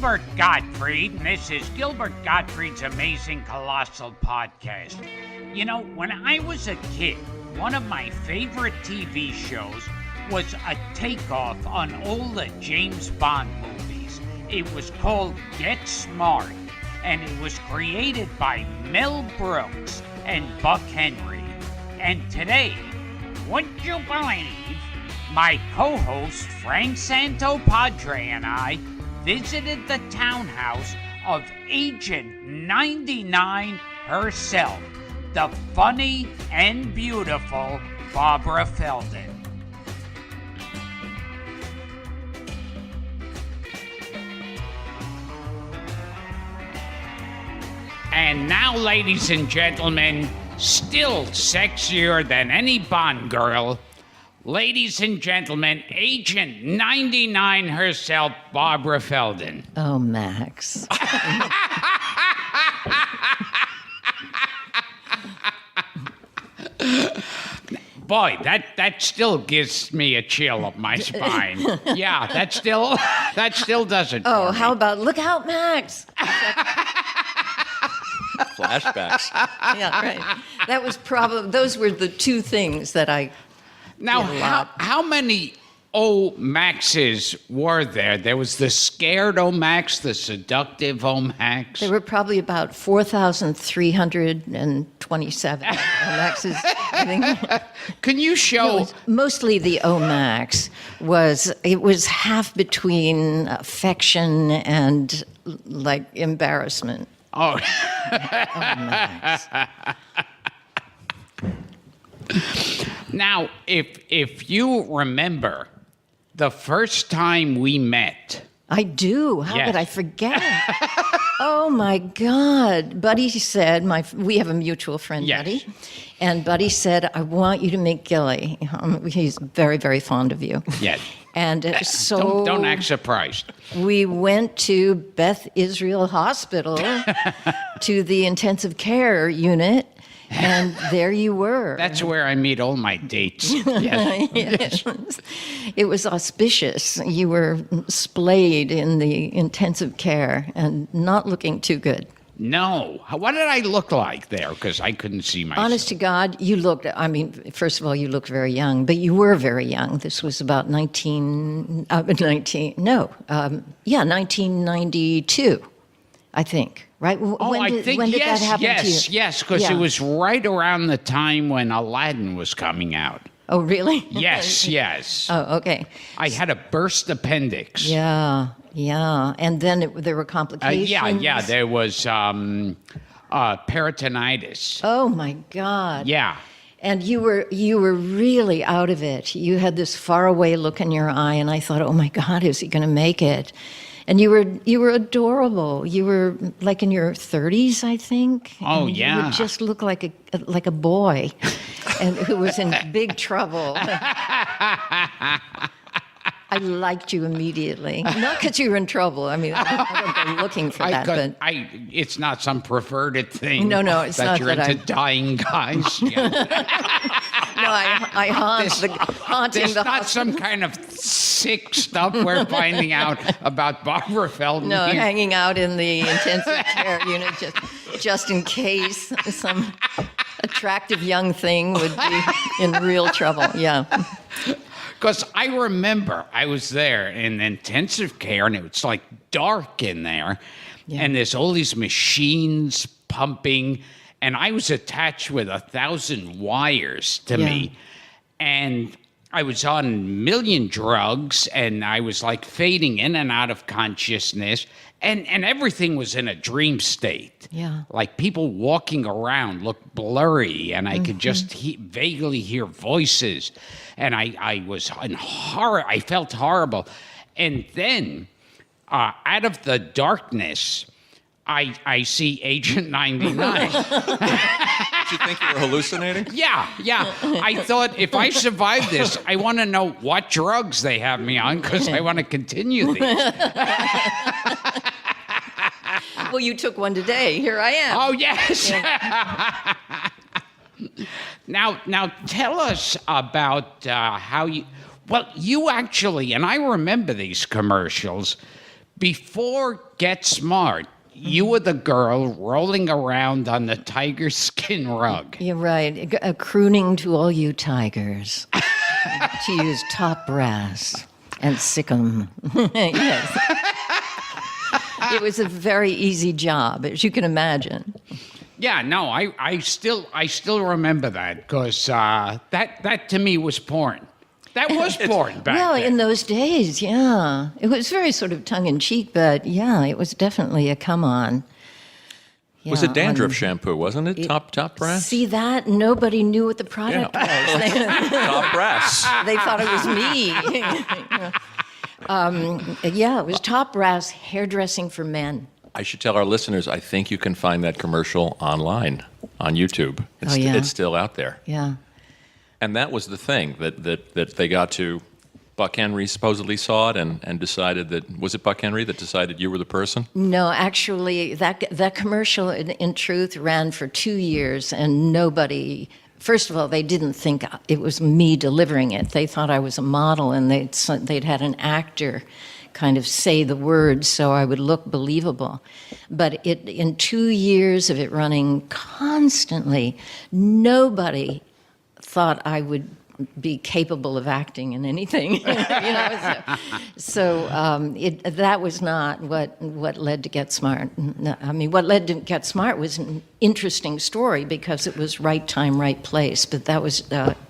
Gilbert Gottfried, and this is Gilbert Gottfried's Amazing Colossal podcast. You know, when I was a kid, one of my favorite TV shows was a takeoff on all the James Bond movies. It was called Get Smart, and it was created by Mel Brooks and Buck Henry. And today, would you believe, my co-host Frank Santopadre and I visited the townhouse of Agent 99 herself, the funny and beautiful Barbara Feldon. And now, ladies and gentlemen, still sexier than any Bond girl, ladies and gentlemen, Agent 99 herself, Barbara Feldon. Oh, Max. Boy, that still gives me a chill up my spine. Yeah, that still does it. Oh, for me. how about look out, Max? Flashbacks. Yeah, right. That was probably those were the two things that I. Now, did a lot. how many O-Maxes were there? There was the scared O-Max, the seductive O-Max. There were probably about 4,327 Maxes. I think. Can you show? No, mostly the O-Max was half between affection and like embarrassment. Oh. Max. Now, if you remember the first time we met. I do. How Yes. could I forget? Oh my God! Buddy said, we have a mutual friend, Yes. Buddy, and Buddy said, "I want you to meet Gilly. He's very, very fond of you." Yes. And so Don't act surprised. we went to Beth Israel Hospital to the intensive care unit, and there you were. That's where I meet all my dates. Yes. Yes. It was auspicious. You were splayed in the intensive care and not looking too good. No. What did I look like there? Because I couldn't see myself. Honest to God, you looked, first of all, you looked very young, but you were very young. This was about 1992, I think, right? I think when did yes, that happen to you? yes, because Yeah. it was right around the time when Aladdin was coming out. Oh, really? Yes, yes. Oh, okay. I had a burst appendix. Yeah. And then there were complications. Yeah. There was peritonitis. Oh, my God. Yeah. And you were really out of it. You had this faraway look in your eye, and I thought, oh my God, is he going to make it? And you were adorable. You were like in your 30s, I think. Oh, and yeah. You would just look like a boy, and who was in big trouble. I liked you immediately. Not because you were in trouble. I don't go looking for that. But It's not some perverted thing. No, it's that not you're that into dying guys. Yeah. no, I haunting There's the not some kind of sick stuff we're finding out about Barbara Feldon. No, hanging out in the intensive care unit just in case some attractive young thing would be in real trouble. Yeah. Because I remember I was there in intensive care, and it was like dark in there, and there's all these machines pumping, and I was attached with 1,000 wires to me, and I was on a million drugs, and I was like fading in and out of consciousness, and everything was in a dream state. Yeah. Like people walking around looked blurry, and I could just vaguely hear voices, and I was in horror. I felt horrible. And then out of the darkness, I see Agent 99. Did you think you were hallucinating? Yeah. I thought if I survive this, I want to know what drugs they have me on, because I want to continue these. Well, you took one today. Here I am. Oh, yes. Yeah. Now tell us about how you actually, and I remember these commercials before Get Smart, you were the girl rolling around on the tiger skin rug. You're right. Crooning to all you tigers. To use top brass and sick 'em. Yes. It was a very easy job, as you can imagine. Yeah, no, I still remember that because that to me was porn. That was porn back Well, then. in those days, yeah. It was very sort of tongue-in-cheek, but yeah, it was definitely a come-on. It was a dandruff shampoo, wasn't it? Top brass? See that? Nobody knew what the product was. Top brass. They thought it was me. Yeah, it was top brass hairdressing for men. I should tell our listeners, I think you can find that commercial online on YouTube. It's still out there. Yeah. And that was the thing that they got to. Buck Henry supposedly saw it and decided that, was it Buck Henry that decided you were the person? No, actually, that commercial, in truth, ran for 2 years, and nobody. First of all, they didn't think it was me delivering it. They thought I was a model, and they'd had an actor kind of say the words so I would look believable. But in 2 years of it running constantly, nobody thought I would be capable of acting in anything. That was not what led to Get Smart. No, I mean, what led to Get Smart was an interesting story because it was right time, right place. But that was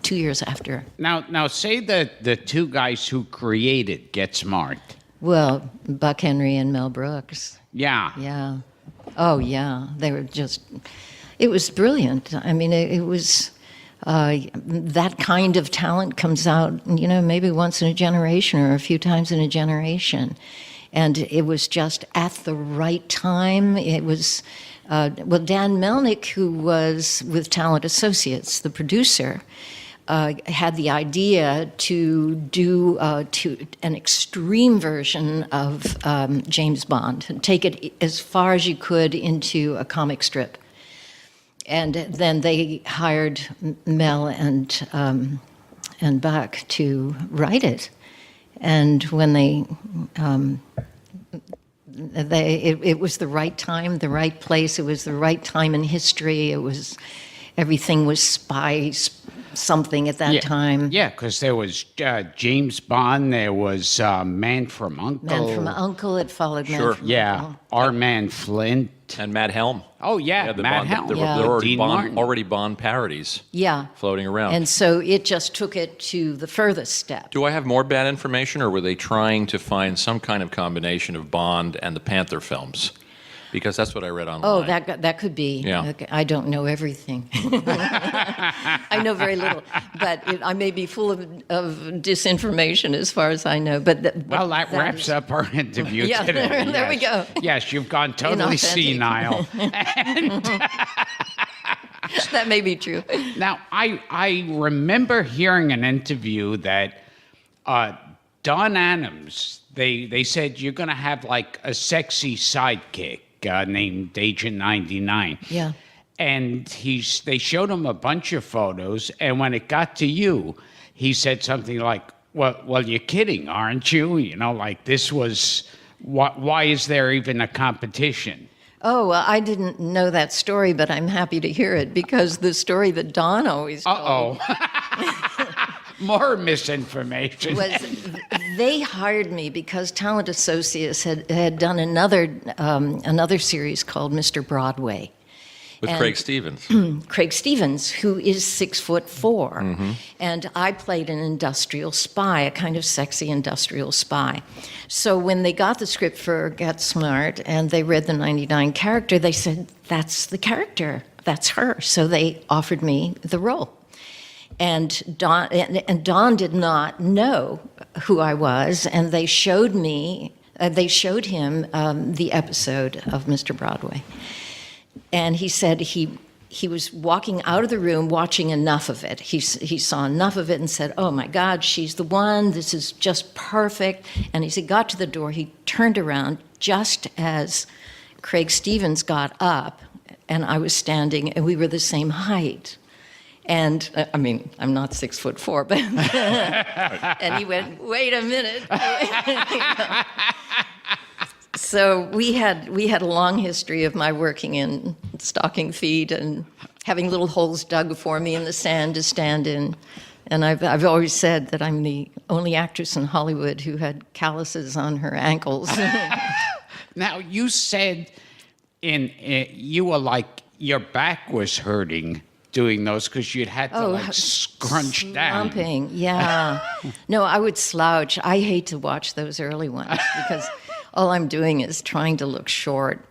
2 years after. Now, say that the two guys who created Get Smart. Well, Buck Henry and Mel Brooks. Yeah. Yeah. Oh, yeah. They were just. It was brilliant. I mean, it was. That kind of talent comes out, maybe once in a generation or a few times in a generation. And it was just at the right time. It was, Dan Melnick, who was with Talent Associates, the producer, had the idea to do an extreme version of James Bond, and take it as far as you could into a comic strip. And then they hired Mel and Buck to write it. And when it was the right time, the right place. It was the right time in history. Everything was spy something at that time. Yeah, because there was James Bond. There was Man from U.N.C.L.E. Man from U.N.C.L.E. It followed Man Sure. from Yeah, U.N.C.L.E. Our Man Flint. And Mad Helm. Oh, yeah, Matt Helm. There Yeah. were already Dean Martin. Bond parodies Yeah. floating around. And so it just took it to the furthest step. Do I have more bad information, or were they trying to find some kind of combination of Bond and the Panther films? Because that's what I read online. Oh, that could be. Yeah. Okay, I don't know everything. I know very little, but I may be full of disinformation as far as I know. But That wraps up our interview Yeah, today. there we go. Yes, you've gone totally Inauthentic. senile. That may be true. Now, I remember hearing an interview that Don Adams, they said you're going to have like a sexy sidekick named Agent 99. Yeah. And they showed him a bunch of photos, and when it got to you, he said something like, well, you're kidding, aren't you? Like this was, why is there even a competition? Oh, well, I didn't know that story, but I'm happy to hear it because the story that Don always told More misinformation. was they hired me because Talent Associates had done another series called Mr. Broadway. With Craig Stevens. Craig Stevens, who is 6'4", and I played an industrial spy, a kind of sexy industrial spy. So when they got the script for Get Smart and they read the 99 character, they said, "That's the character, that's her." So they offered me the role. And Don did not know who I was, and they showed him the episode of Mr. Broadway. And he said he was walking out of the room watching enough of it. He saw enough of it and said, "Oh my God, she's the one. This is just perfect." And as he got to the door, he turned around just as Craig Stevens got up, and I was standing, and we were the same height. And I mean, I'm not 6'4", but and he went, "Wait a minute." So we had a long history of my working in stocking feet and having little holes dug for me in the sand to stand in. And I've always said that I'm the only actress in Hollywood who had calluses on her ankles. Now, you said you were like, your back was hurting doing those because you'd had to scrunch down. Slumping, yeah. No, I would slouch. I hate to watch those early ones because all I'm doing is trying to look short.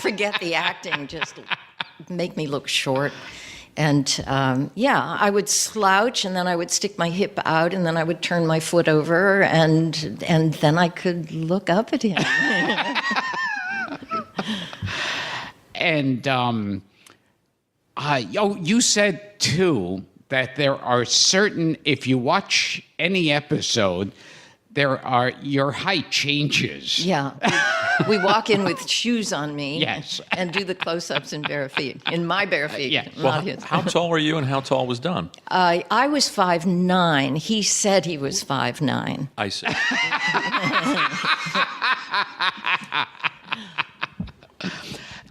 Forget the acting, just make me look short. And I would slouch, and then I would stick my hip out, and then I would turn my foot over, and then I could look up at him. And you said too that there are certain, if you watch any episode, your height changes. Yeah. We walk in with shoes on me. Yes. And do the close-ups in bare feet, in my bare feet. Yeah. Well, not his. how tall were you and how tall was Don? I was 5'9". He said he was 5'9". I see.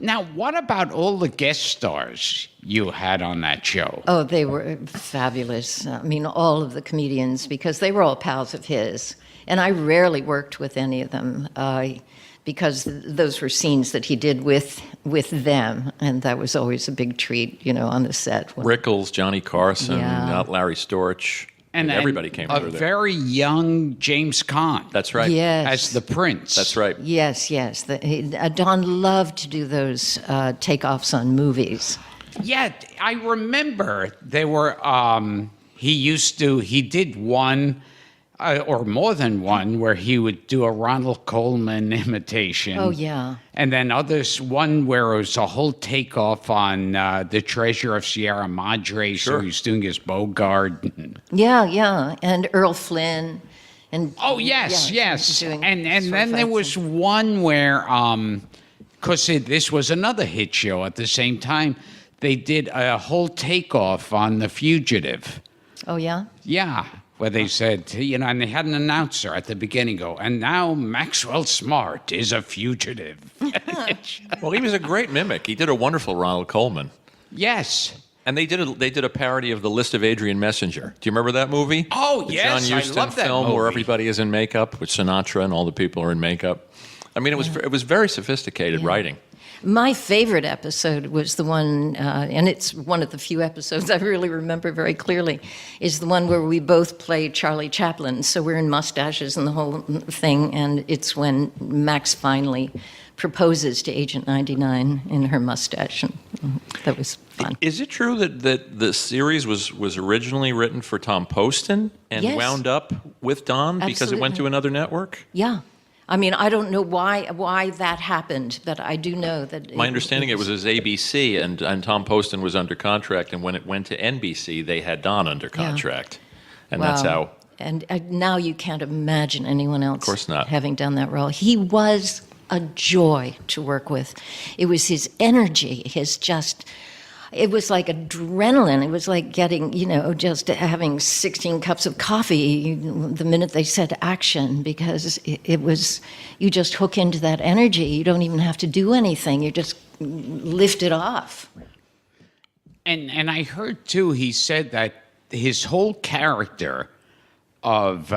Now, what about all the guest stars you had on that show? Oh, they were fabulous. I mean, all of the comedians, because they were all pals of his. And I rarely worked with any of them because those were scenes that he did with them. And that was always a big treat, on the set. Rickles, Johnny Carson, Yeah. Larry Storch. And everybody came through a there. very young James Caan. That's right. Yes. As the prince. That's right. Yes. Don loved to do those takeoffs on movies. Yeah, I remember there were, he did one, or more than one, where he would do a Ronald Coleman imitation. Oh, yeah. And then one where it was a whole takeoff on The Treasure of Sierra Madre, so Sure. he was doing his Bogart. Yeah. And Earl Flynn. And Oh, yes. doing And sword then there fights was and- one where, because this was another hit show at the same time, they did a whole takeoff on The Fugitive. Oh, yeah? Yeah, where they said, and they had an announcer at the beginning go, and now Maxwell Smart is a fugitive. Well, he was a great mimic. He did a wonderful Ronald Coleman. Yes. And they did a parody of The List of Adrian Messenger. Do you remember that movie? Oh, The yes, John I Huston love that film where movie. everybody is in makeup, with Sinatra and all the people are in makeup. I mean, it was very sophisticated writing. My favorite episode was the one, and it's one of the few episodes I really remember very clearly, is the one where we both play Charlie Chaplin. So we're in mustaches and the whole thing, and it's when Max finally proposes to Agent 99 in her mustache. And that was fun. Is it true that the series was originally written for Tom Poston and Yes. wound up with Don because it went Absolutely. to another network? Yeah. I mean, I don't know why that happened, but I do know that... My understanding it was as ABC, and Tom Poston was under contract, and when it went to NBC, they had Don under contract. And that's how... And now you can't imagine anyone else course not. having done that role. He was a joy to work with. It was his energy, it was like adrenaline. It was like getting, just having 16 cups of coffee the minute they said action, because it was, you just hook into that energy. You don't even have to do anything. You just lift it off. And I heard, too, he said that his whole character of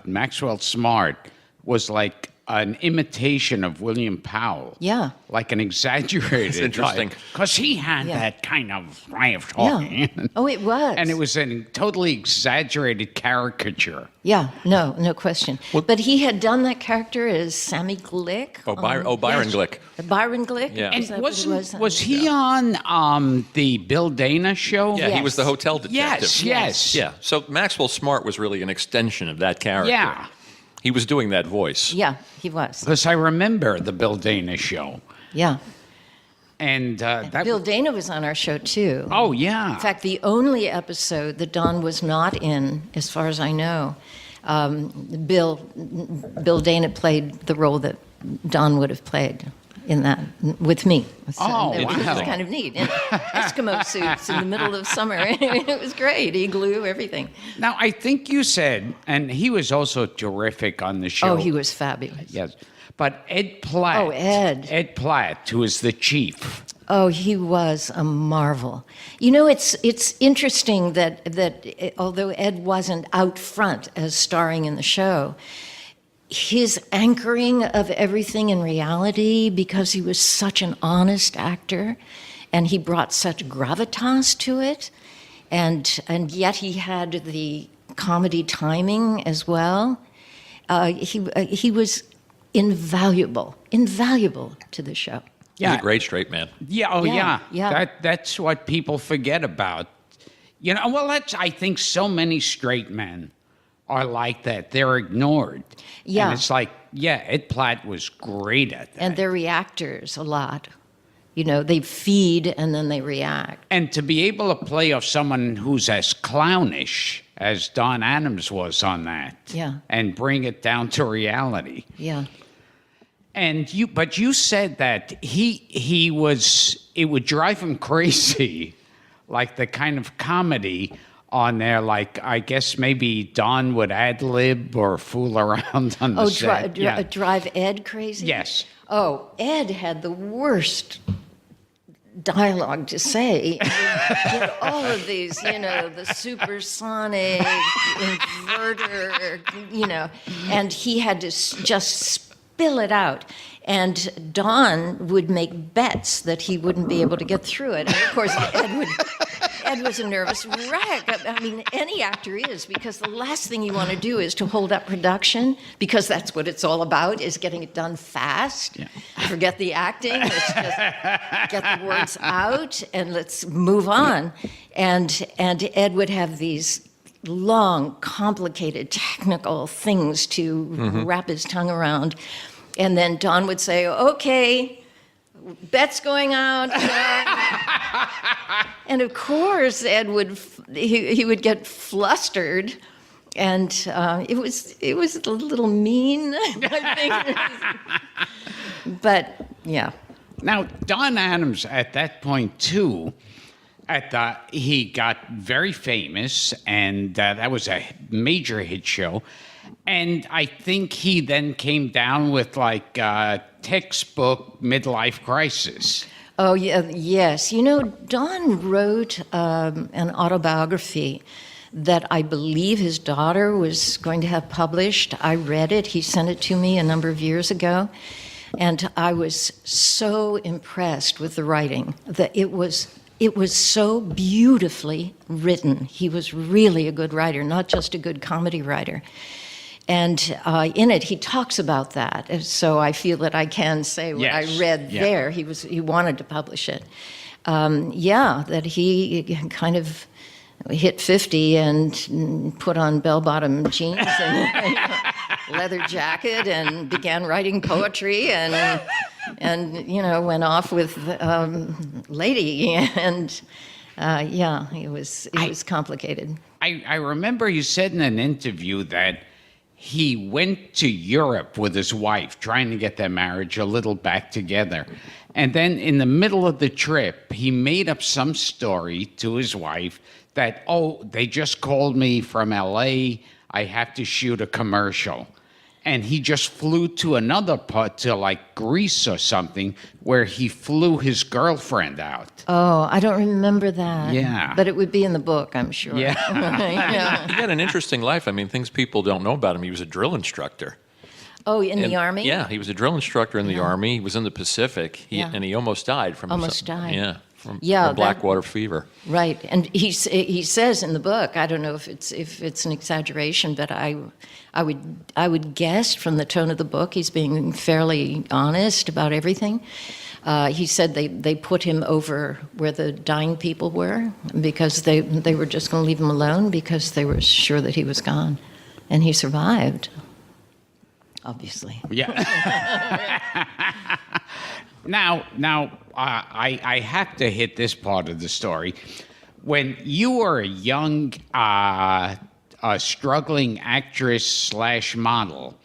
Maxwell Smart was like an imitation of William Powell. Yeah. Like an exaggerated. It's interesting. Because he had Yeah. that kind of way of talking. Yeah. Oh, it was. And it was a totally exaggerated caricature. Yeah, no question. But he had done that character as Sammy Glick. Byron Yes. Glick. Byron Glick? Yeah. Is And that what it was he on the Bill Dana show? Yeah, he was Yes. the hotel detective. Yes. Yeah, so Maxwell Smart was really an extension of that character. Yeah. He was doing that voice. Yeah, he was. Because I remember the Bill Dana show. Yeah. And that Bill Dana was on our show, too. Oh, yeah. In fact, the only episode that Don was not in, as far as I know, Bill Dana played the role that Don would have played in that with me. So Oh, it was wow. kind of neat. In Eskimo suits in the middle of summer. It was great. Igloo, everything. Now, I think you said, and he was also terrific on the show. Oh, he was fabulous. Yes. But Ed Platt. Oh, Ed. Ed Platt, who is the chief. Oh, he was a marvel. You know, it's interesting that although Ed wasn't out front as starring in the show, his anchoring of everything in reality, because he was such an honest actor, and he brought such gravitas to it, and yet he had the comedy timing as well. He was invaluable to the show. He's a great straight man. Yeah. That's what people forget about. You know, well, I think so many straight men are like that. They're ignored. Yeah. And it's like, Ed Platt was great at that. And they're reactors a lot. You know, they feed and then they react. And to be able to play off someone who's as clownish as Don Adams was on that. Yeah. And bring it down to reality. Yeah. But you said that it would drive him crazy, like the kind of comedy on there, like I guess maybe Don would ad-lib or fool around on the set. Drive Ed crazy? Yes. Oh, Ed had the worst dialogue to say. He had all of these, you know, the supersonic inverter, you know, and he had to just spill it out. And Don would make bets that he wouldn't be able to get through it. And of course, Ed was a nervous wreck. I mean, any actor is, because the last thing you want to do is to hold up production, because that's what it's all about, is getting it done fast. Yeah. Forget the acting. Let's just get the words out and let's move on. And Ed would have these long, complicated, technical things to wrap his tongue around. And then Don would say, okay, bet's going out. And of course, Ed would get flustered, and it was a little mean, I think. But yeah. Now, Don Adams at that point too, he got very famous, and that was a major hit show. And I think he then came down with like textbook midlife crisis. Oh, yeah, yes. You know, Don wrote an autobiography that I believe his daughter was going to have published. I read it. He sent it to me a number of years ago. And I was so impressed with the writing that it was so beautifully written. He was really a good writer, not just a good comedy writer. And in it, he talks about that. So I feel that I can say what I read there. He wanted to publish it. That he kind of hit 50 and put on bell-bottom jeans and leather jacket and began writing poetry and you know, went off with lady. And it was complicated. I remember you said in an interview that he went to Europe with his wife, trying to get their marriage a little back together. And then in the middle of the trip, he made up some story to his wife that, they just called me from L.A., I have to shoot a commercial. And he just flew to another part, to like Greece or something, where he flew his girlfriend out. Oh, I don't remember that. Yeah. But it would be in the book, I'm sure. Yeah. Yeah. He had an interesting life. I mean, things people don't know about him. He was a drill instructor. Oh, in the Army? Yeah, he was a drill instructor in the Army. He was in the Pacific, and he almost died from from Blackwater fever. Right, and he says in the book, I don't know if it's an exaggeration, but I would guess from the tone of the book, he's being fairly honest about everything. He said they put him over where the dying people were because they were just going to leave him alone because they were sure that he was gone, and he survived. Obviously. Yeah. Now, I have to hit this part of the story. When you were a young, struggling actress / model,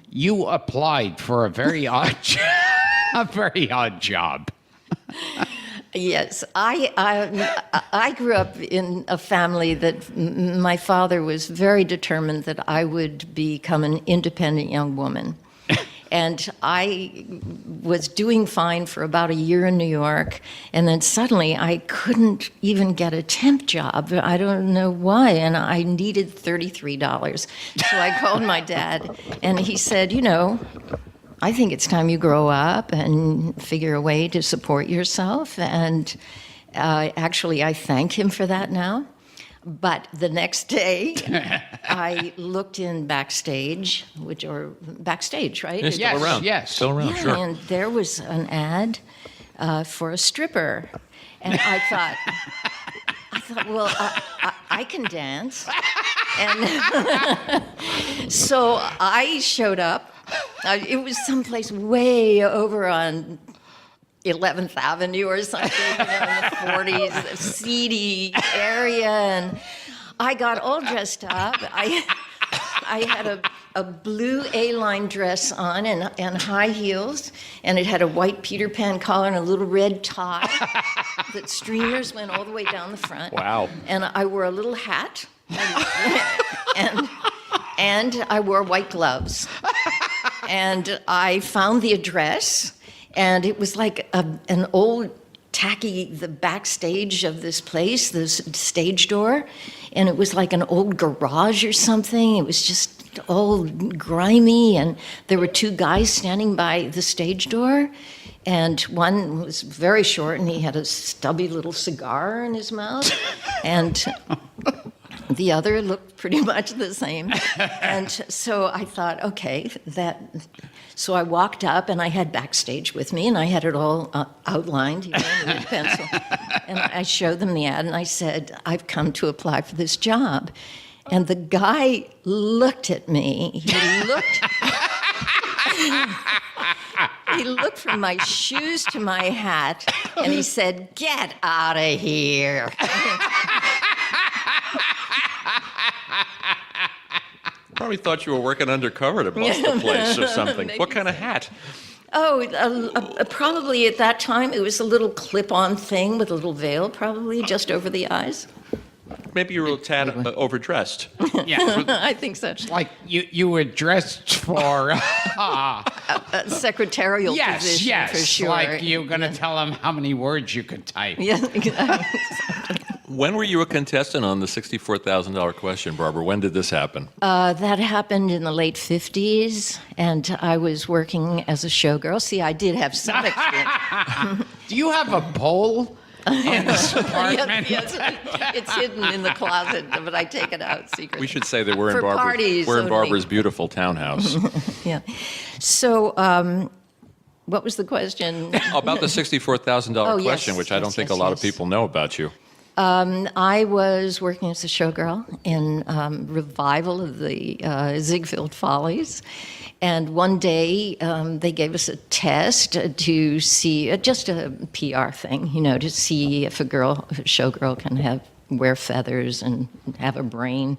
you applied for a very odd job. Yes, I grew up in a family that my father was very determined that I would become an independent young woman. And I was doing fine for about a year in New York, and then suddenly I couldn't even get a temp job. I don't know why, and I needed $33. So I called my dad, and he said, I think it's time you grow up and figure a way to support yourself. And actually, I thank him for that now. But the next day, I looked in backstage, backstage, right? It's still around. Yes. Still around, Yeah, sure. and there was an ad for a stripper. And I thought, well, I can dance. And so I showed up. It was someplace way over on 11th Avenue or something, in the 40s, a seedy area. And I got all dressed up. I had a blue A-line dress on and high heels, and it had a white Peter Pan collar and a little red tie that streamers went all the way down the front. Wow. And I wore a little hat, and I wore white gloves. And I found the address, and it was like an old the backstage of this place, this stage door, and it was like an old garage or something. It was just all grimy, and there were two guys standing by the stage door, and one was very short, and he had a stubby little cigar in his mouth, and the other looked pretty much the same. And so I thought, okay, so I walked up, and I had backstage with me, and I had it all outlined, with pencil. And I showed them the ad, and I said, I've come to apply for this job. And the guy looked at me. He looked from my shoes to my hat, and he said, "Get out of here." Probably thought you were working undercover to bust the place or something. What kind of hat? Oh, probably at that time it was a little clip-on thing with a little veil, probably just over the eyes. Maybe you were a little tad overdressed. Yeah. I think so. Like you were dressed for A secretarial position, for sure. like you're going to tell them how many words you could type. Yeah, exactly. When were you a contestant on the $64,000 question, Barbara? When did this happen? That happened in the late 50s, and I was working as a showgirl. See, I did have some experience. Do you have a pole in this apartment? Yes, it's hidden in the closet, but I take it out secretly. We should say that we're For in parties only. Barbara's beautiful townhouse. Yeah. So, what was the question? About the $64,000 Oh, yes, question, which I don't think a lot of yes. people know about you. I was working as a showgirl in revival of the Ziegfeld Follies. And one day they gave us a test to see, just a PR thing, to see if a showgirl can wear feathers and have a brain.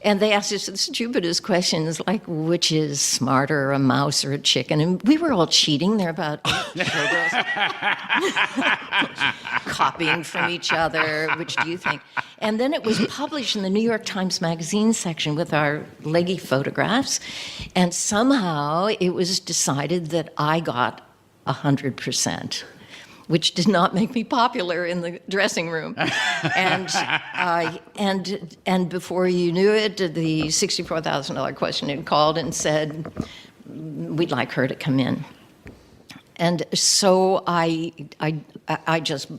And they asked us the stupidest questions, like which is smarter, a mouse or a chicken? And we were all cheating. There were about 8 showgirls copying from each other. Which do you think? And then it was published in the New York Times Magazine section with our leggy photographs. And somehow it was decided that I got 100%. Which did not make me popular in the dressing room, and before you knew it, the $64,000 question had called and said, "We'd like her to come in." And so I just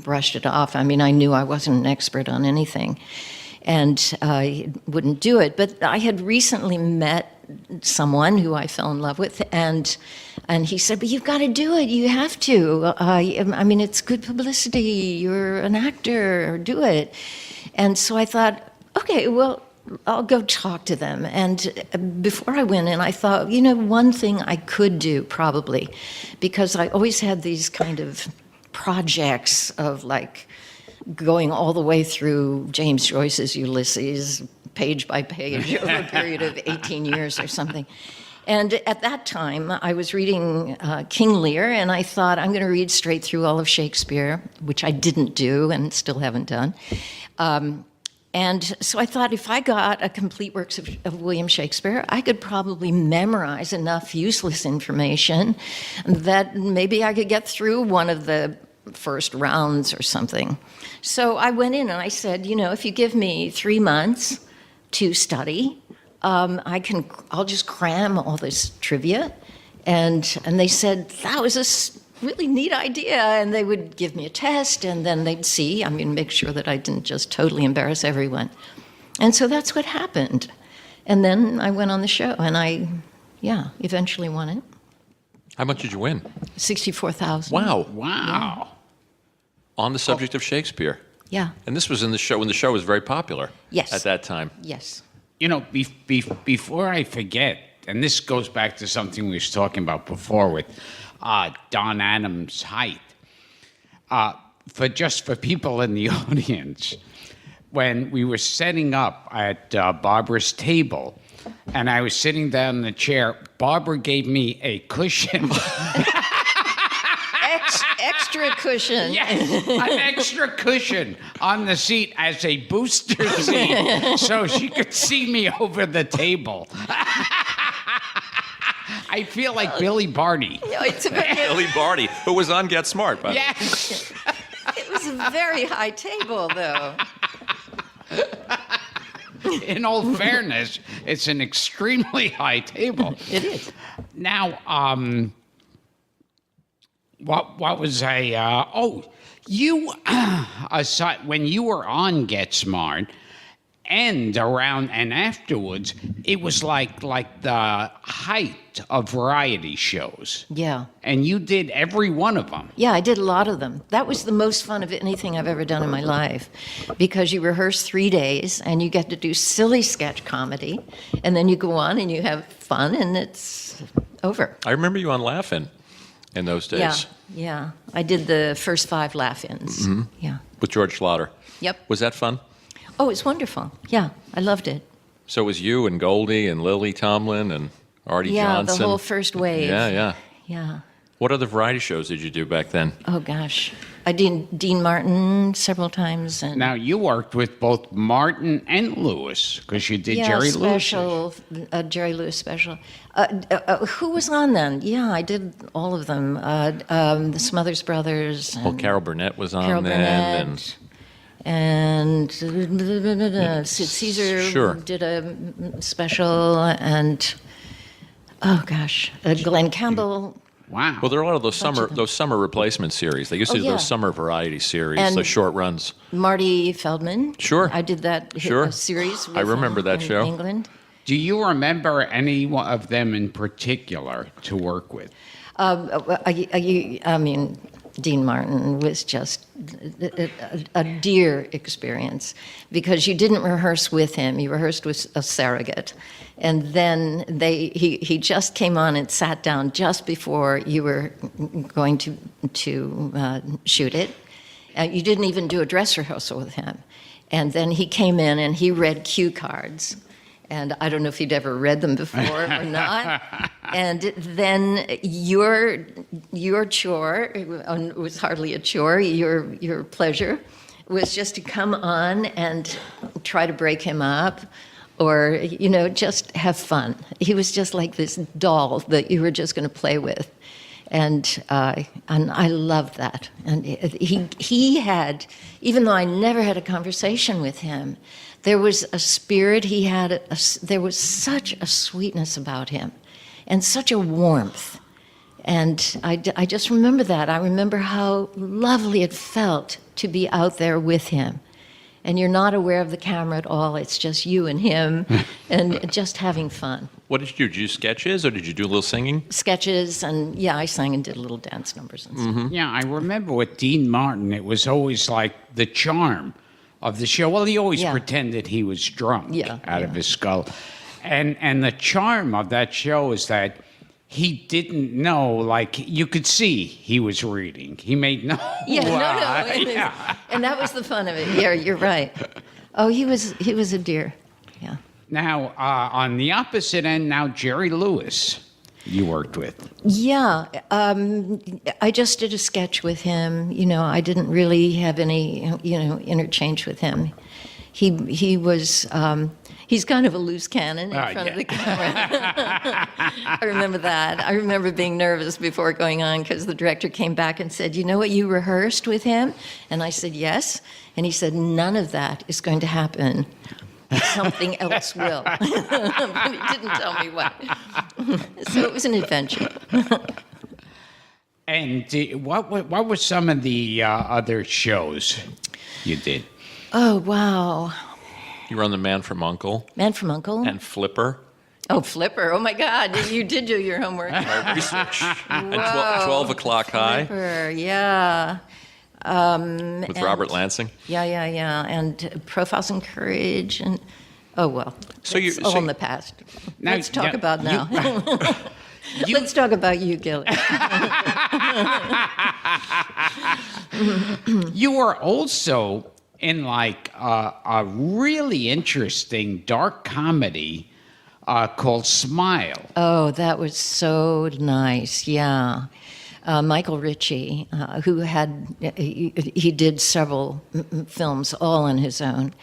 brushed it off. I mean, I knew I wasn't an expert on anything, and I wouldn't do it. But I had recently met someone who I fell in love with, and he said, "But you've got to do it. You have to. I mean, it's good publicity. You're an actor. Do it." And so I thought, okay, well, I'll go talk to them. And before I went in, I thought, one thing I could do probably, because I always had these kind of projects of like going all the way through James Joyce's Ulysses, page by page, over a period of 18 years or something. And at that time, I was reading King Lear, and I thought, I'm going to read straight through all of Shakespeare, which I didn't do and still haven't done. And so I thought if I got a complete works of William Shakespeare, I could probably memorize enough useless information that maybe I could get through one of the first rounds or something. So I went in and I said, if you give me 3 months to study, I'll just cram all this trivia. And they said, that was a really neat idea. And they would give me a test, and then they'd see, make sure that I didn't just totally embarrass everyone. And so that's what happened. And then I went on the show, and I eventually won it. How much did you win? 64,000. Wow. Wow. On the subject of Shakespeare. Yeah. And this was in the show when the show was very popular. Yes. At that time. Yes. Before I forget, and this goes back to something we was talking about before with Don Adams' height. For people in the audience, when we were setting up at Barbara's table, and I was sitting down in the chair, Barbara gave me a cushion. Extra cushion. Yes, an extra cushion on the seat as a booster seat, so she could see me over the table. I feel like Billy Barty. Billy Barty, who was on Get Smart, by the way. Yes. It was a very high table, though. In all fairness, it's an extremely high table. It is. Now, what was you aside when you were on Get Smart and around and afterwards, it was like the height of variety shows. Yeah. And you did every one of them. Yeah, I did a lot of them. That was the most fun of anything I've ever done in my life, because you rehearse 3 days and you get to do silly sketch comedy, and then you go on and you have fun, and it's over. I remember you on Laugh-In in those days. Yeah. I did the first 5 laugh-ins. Mm-hmm. Yeah. With George Schlatter. Yep. Was that fun? Oh, it's wonderful. Yeah, I loved it. So it was you and Goldie and Lily Tomlin and Artie Johnson. Yeah, the whole first wave. Yeah. Yeah. What other variety shows did you do back then? Oh, gosh. I did Dean Martin several times. And Now, you worked with both Martin and Lewis, because you did Jerry Lewis. Jerry Lewis special. Who was on then? Yeah, I did all of them. The Smothers Brothers. Well, Carol Burnett was on Carol then. Burnett. And Sid Caesar Sure. did a special, and Glenn Campbell. Wow. Well, there are a lot of those summer replacement series. They used to do those summer variety series, And those short runs. Marty Feldman. Sure. I did that series. I remember that in show. England. Do you remember any one of them in particular to work with? Dean Martin was just a dear experience, because you didn't rehearse with him. You rehearsed with a surrogate. And then he just came on and sat down just before you were going to shoot it. You didn't even do a dress rehearsal with him. And then he came in and he read cue cards. And I don't know if he'd ever read them before or not. And then your chore, it was hardly a chore, your pleasure was just to come on and try to break him up, or, just have fun. He was just like this doll that you were just going to play with. And I loved that. And he had, even though I never had a conversation with him, there was a spirit he had. There was such a sweetness about him, and such a warmth. And I just remember that. I remember how lovely it felt to be out there with him. And you're not aware of the camera at all. It's just you and him, and just having fun. What did you do? Did you do sketches, or did you do a little singing? Sketches, and I sang and did little dance numbers and stuff. Mm-hmm. Yeah, I remember with Dean Martin, it was always like the charm of the show. Well, he always pretended he was drunk out of his skull. And the charm of that show is that he didn't know, like, you could see he was reading. He made no... And that was the fun of it. Yeah, you're right. Oh, he was a dear. Yeah. Now, on the opposite end, now Jerry Lewis you worked with. Yeah. I just did a sketch with him. I didn't really have any, interchange with him. He was. He's kind of a loose cannon in front yeah. of the camera. I remember that. I remember being nervous before going on because the director came back and said, "You know what you rehearsed with him?" And I said, "Yes." And he said, "None of that is going to happen. Something else will." But he didn't tell me what. So it was an adventure. And what were some of the other shows you did? Oh, wow. You were on The Man from U.N.C.L.E. Man from U.N.C.L.E. and Flipper. Oh, Flipper. Oh, my God. You did do your homework. My research. And 12 O'Clock High Flipper, yeah. with Robert Lansing. Yeah. And Profiles in Courage. And, oh, well. So it's all in the past. Now- Let's talk now, about now. Let's talk about you, Gilly. You were also in like a really interesting dark comedy called Smile. Oh, that was so nice. Yeah. Michael Ritchie, who he did several films all on his own.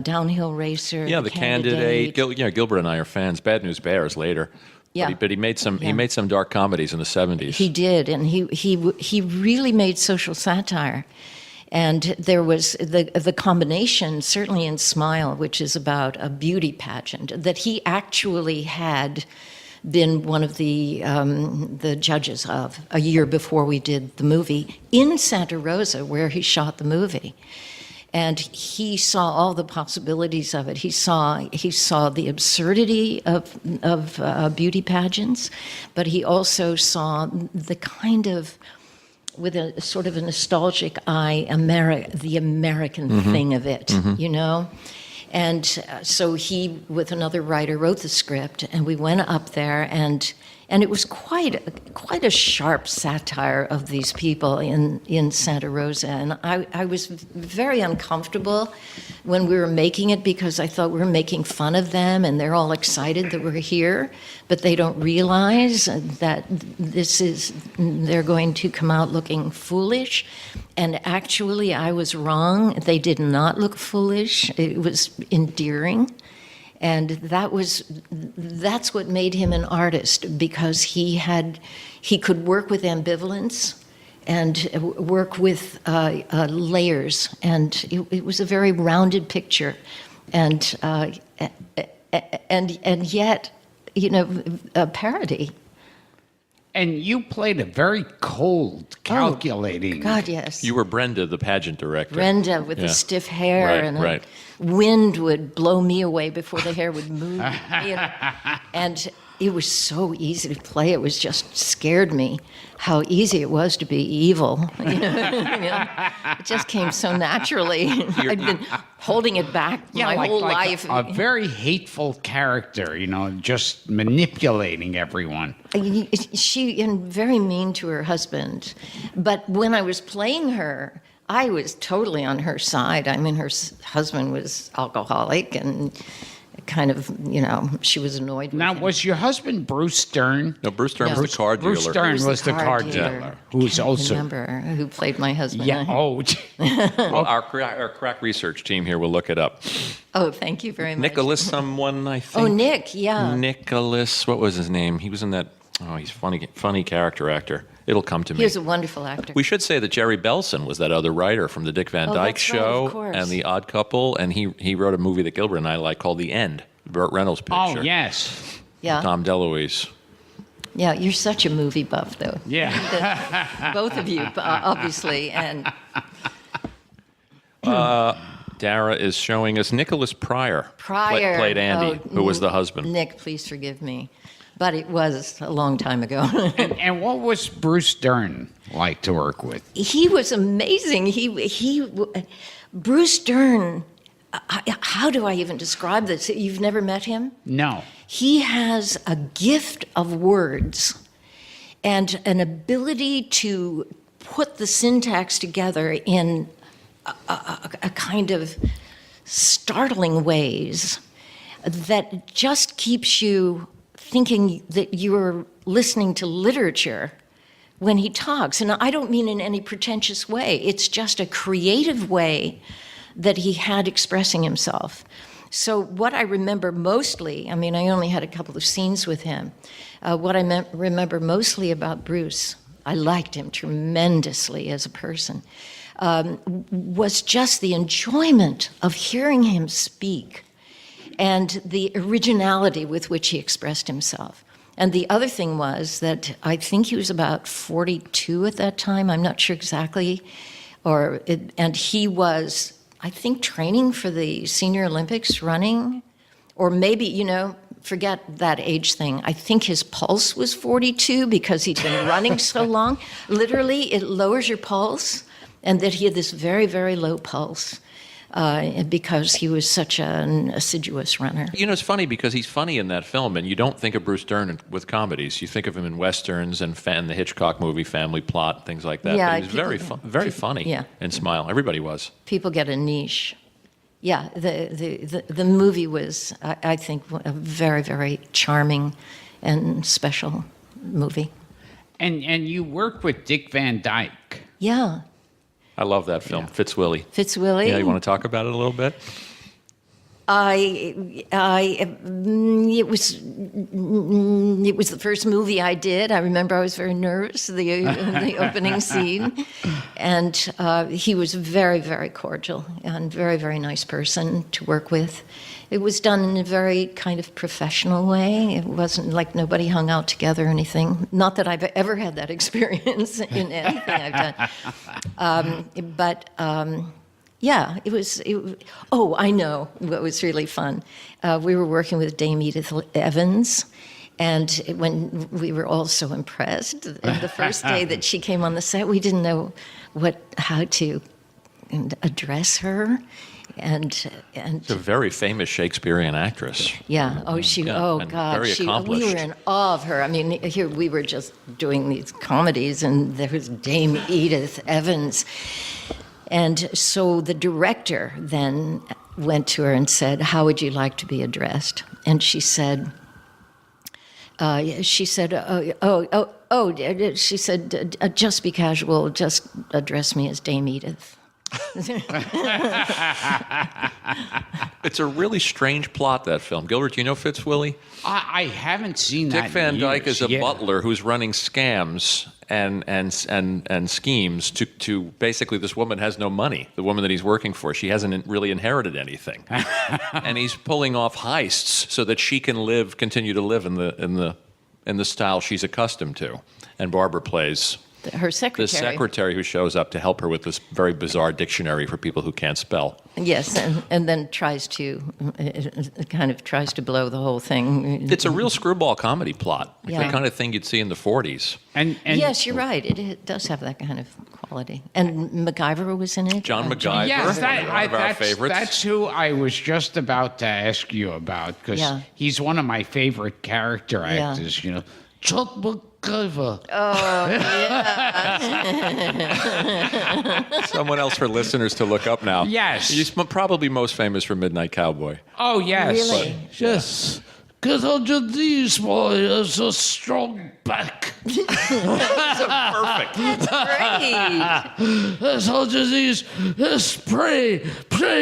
Downhill Racer. Yeah, The Candidate. Gilbert and I are fans. Bad News Bears later. Yeah. But he made some dark comedies in the 70s. He did, and he really made social satire. And there was the combination, certainly in Smile, which is about a beauty pageant, that he actually had been one of the judges of a year before we did the movie in Santa Rosa, where he shot the movie. And he saw all the possibilities of it. He saw the absurdity of beauty pageants, but he also saw the kind of, with a sort of a nostalgic eye, the American thing of it, you know? And so he, with another writer, wrote the script, and we went up there, and it was quite a sharp satire of these people in Santa Rosa. And I was very uncomfortable when we were making it because I thought we were making fun of them, and they're all excited that we're here, but they don't realize that they're going to come out looking foolish. And actually, I was wrong. They did not look foolish. It was endearing. And that's what made him an artist, because he could work with ambivalence and work with layers, and it was a very rounded picture, and yet, you know, a parody. And you played a very cold, calculating. God, yes. You were Brenda, the pageant director. Brenda with the stiff hair, Right, and right. wind would blow me away before the hair would move. You know? And it was so easy to play. It was just scared me how easy it was to be evil. You know? It just came so naturally. I'd been holding it back my whole life. A very hateful character, you know, just manipulating everyone. She and very mean to her husband. But when I was playing her, I was totally on her side. I mean, her husband was alcoholic and kind of, you know, she was annoyed with Now, him. was your husband Bruce Stern? No, Bruce Stern No. was the car dealer. Bruce Stern was the car dealer. dealer, who was Can't also... remember who played my husband. Yeah, oh. Well, our crack research team here will look it up. Oh, thank you very much. Nicholas someone, I think. Oh, Nick, yeah. Nicholas, what was his name? He was in that, he's funny character actor. It'll come to me. He was a wonderful actor. We should say that Jerry Belson was that other writer from the Dick Van Dyke that's right, Show of course. and The Odd Couple, and he wrote a movie that Gilbert and I like called The End, Burt Reynolds picture. Oh, yes. Yeah. Tom DeLuise. Yeah, you're such a movie buff, though. Yeah. Both of you, obviously. And Dara is showing us Nicholas Pryor. Played Andy, who was the husband. Nick, please forgive me. But it was a long time ago. And what was Bruce Stern like to work with? He was amazing. Bruce Dern, how do I even describe this? You've never met him? No. He has a gift of words and an ability to put the syntax together in a kind of startling ways that just keeps you thinking that you're listening to literature when he talks. And I don't mean in any pretentious way. It's just a creative way that he had expressing himself. So what I remember mostly, I mean, I only had a couple of scenes with him. What I remember mostly about Bruce, I liked him tremendously as a person, was just the enjoyment of hearing him speak and the originality with which he expressed himself. And the other thing was that I think he was about 42 at that time, I'm not sure exactly, and he was, I think, training for the Senior Olympics running, or maybe, forget that age thing. I think his pulse was 42 because he'd been running so long. Literally, it lowers your pulse, and that he had this very, very low pulse because he was such an assiduous runner. It's funny because he's funny in that film, and you don't think of Bruce Dern with comedies. You think of him in westerns and the Hitchcock movie, Family Plot, things like that. Yeah, but he was very funny in Smile. Everybody was. People get a niche. Yeah, the movie was, I think, a very, very charming and special movie. And you work with Dick Van Dyke. Yeah. I love that film, Fitzwilly. Fitzwilly. Yeah, you want to talk about it a little bit? It was the first movie I did. I remember I was very nervous, the opening scene. And he was very, very cordial and very, very nice person to work with. It was done in a very kind of professional way. It wasn't like nobody hung out together or anything. Not that I've ever had that experience in anything I've done. Yeah, it was. Oh, I know what was really fun. We were working with Dame Edith Evans, and when we were all so impressed, the first day that she came on the set, we didn't know how to address her, and She's a very famous Shakespearean actress. Yeah. Oh, God. Very accomplished. We were in awe of her. I mean, here we were just doing these comedies, and there was Dame Edith Evans. And so the director then went to her and said, "How would you like to be addressed?" And she said, she said, just be casual, just address me as Dame Edith. It's a really strange plot, that film. Gilbert, do you know Fitzwilly? I haven't seen that. Dick Van Dyke is a Yeah. butler who's running scams and schemes to basically, this woman has no money. The woman that he's working for, she hasn't really inherited anything, and he's pulling off heists so that she can continue to live in the style she's accustomed to. And Barbara plays Her secretary. the secretary who shows up to help her with this very bizarre dictionary for people who can't spell. Yes, and then tries to blow the whole thing. It's a real screwball comedy plot, like Yeah. the kind of thing you'd see in the 40s. And Yes, you're right. It does have that kind of quality. And MacGyver was in it. John MacGyver, yes, one of our favorites. that's who I was just about to ask you about, because Yeah. he's one of my favorite character Yeah. actors. John MacGyver. Someone else for listeners to look up now. Yes. He's probably most famous for Midnight Cowboy. Oh yes. Really? Yes. Get on your knees, boy. It's a strong back. Perfect. Great. Get on your knees. Yes, pray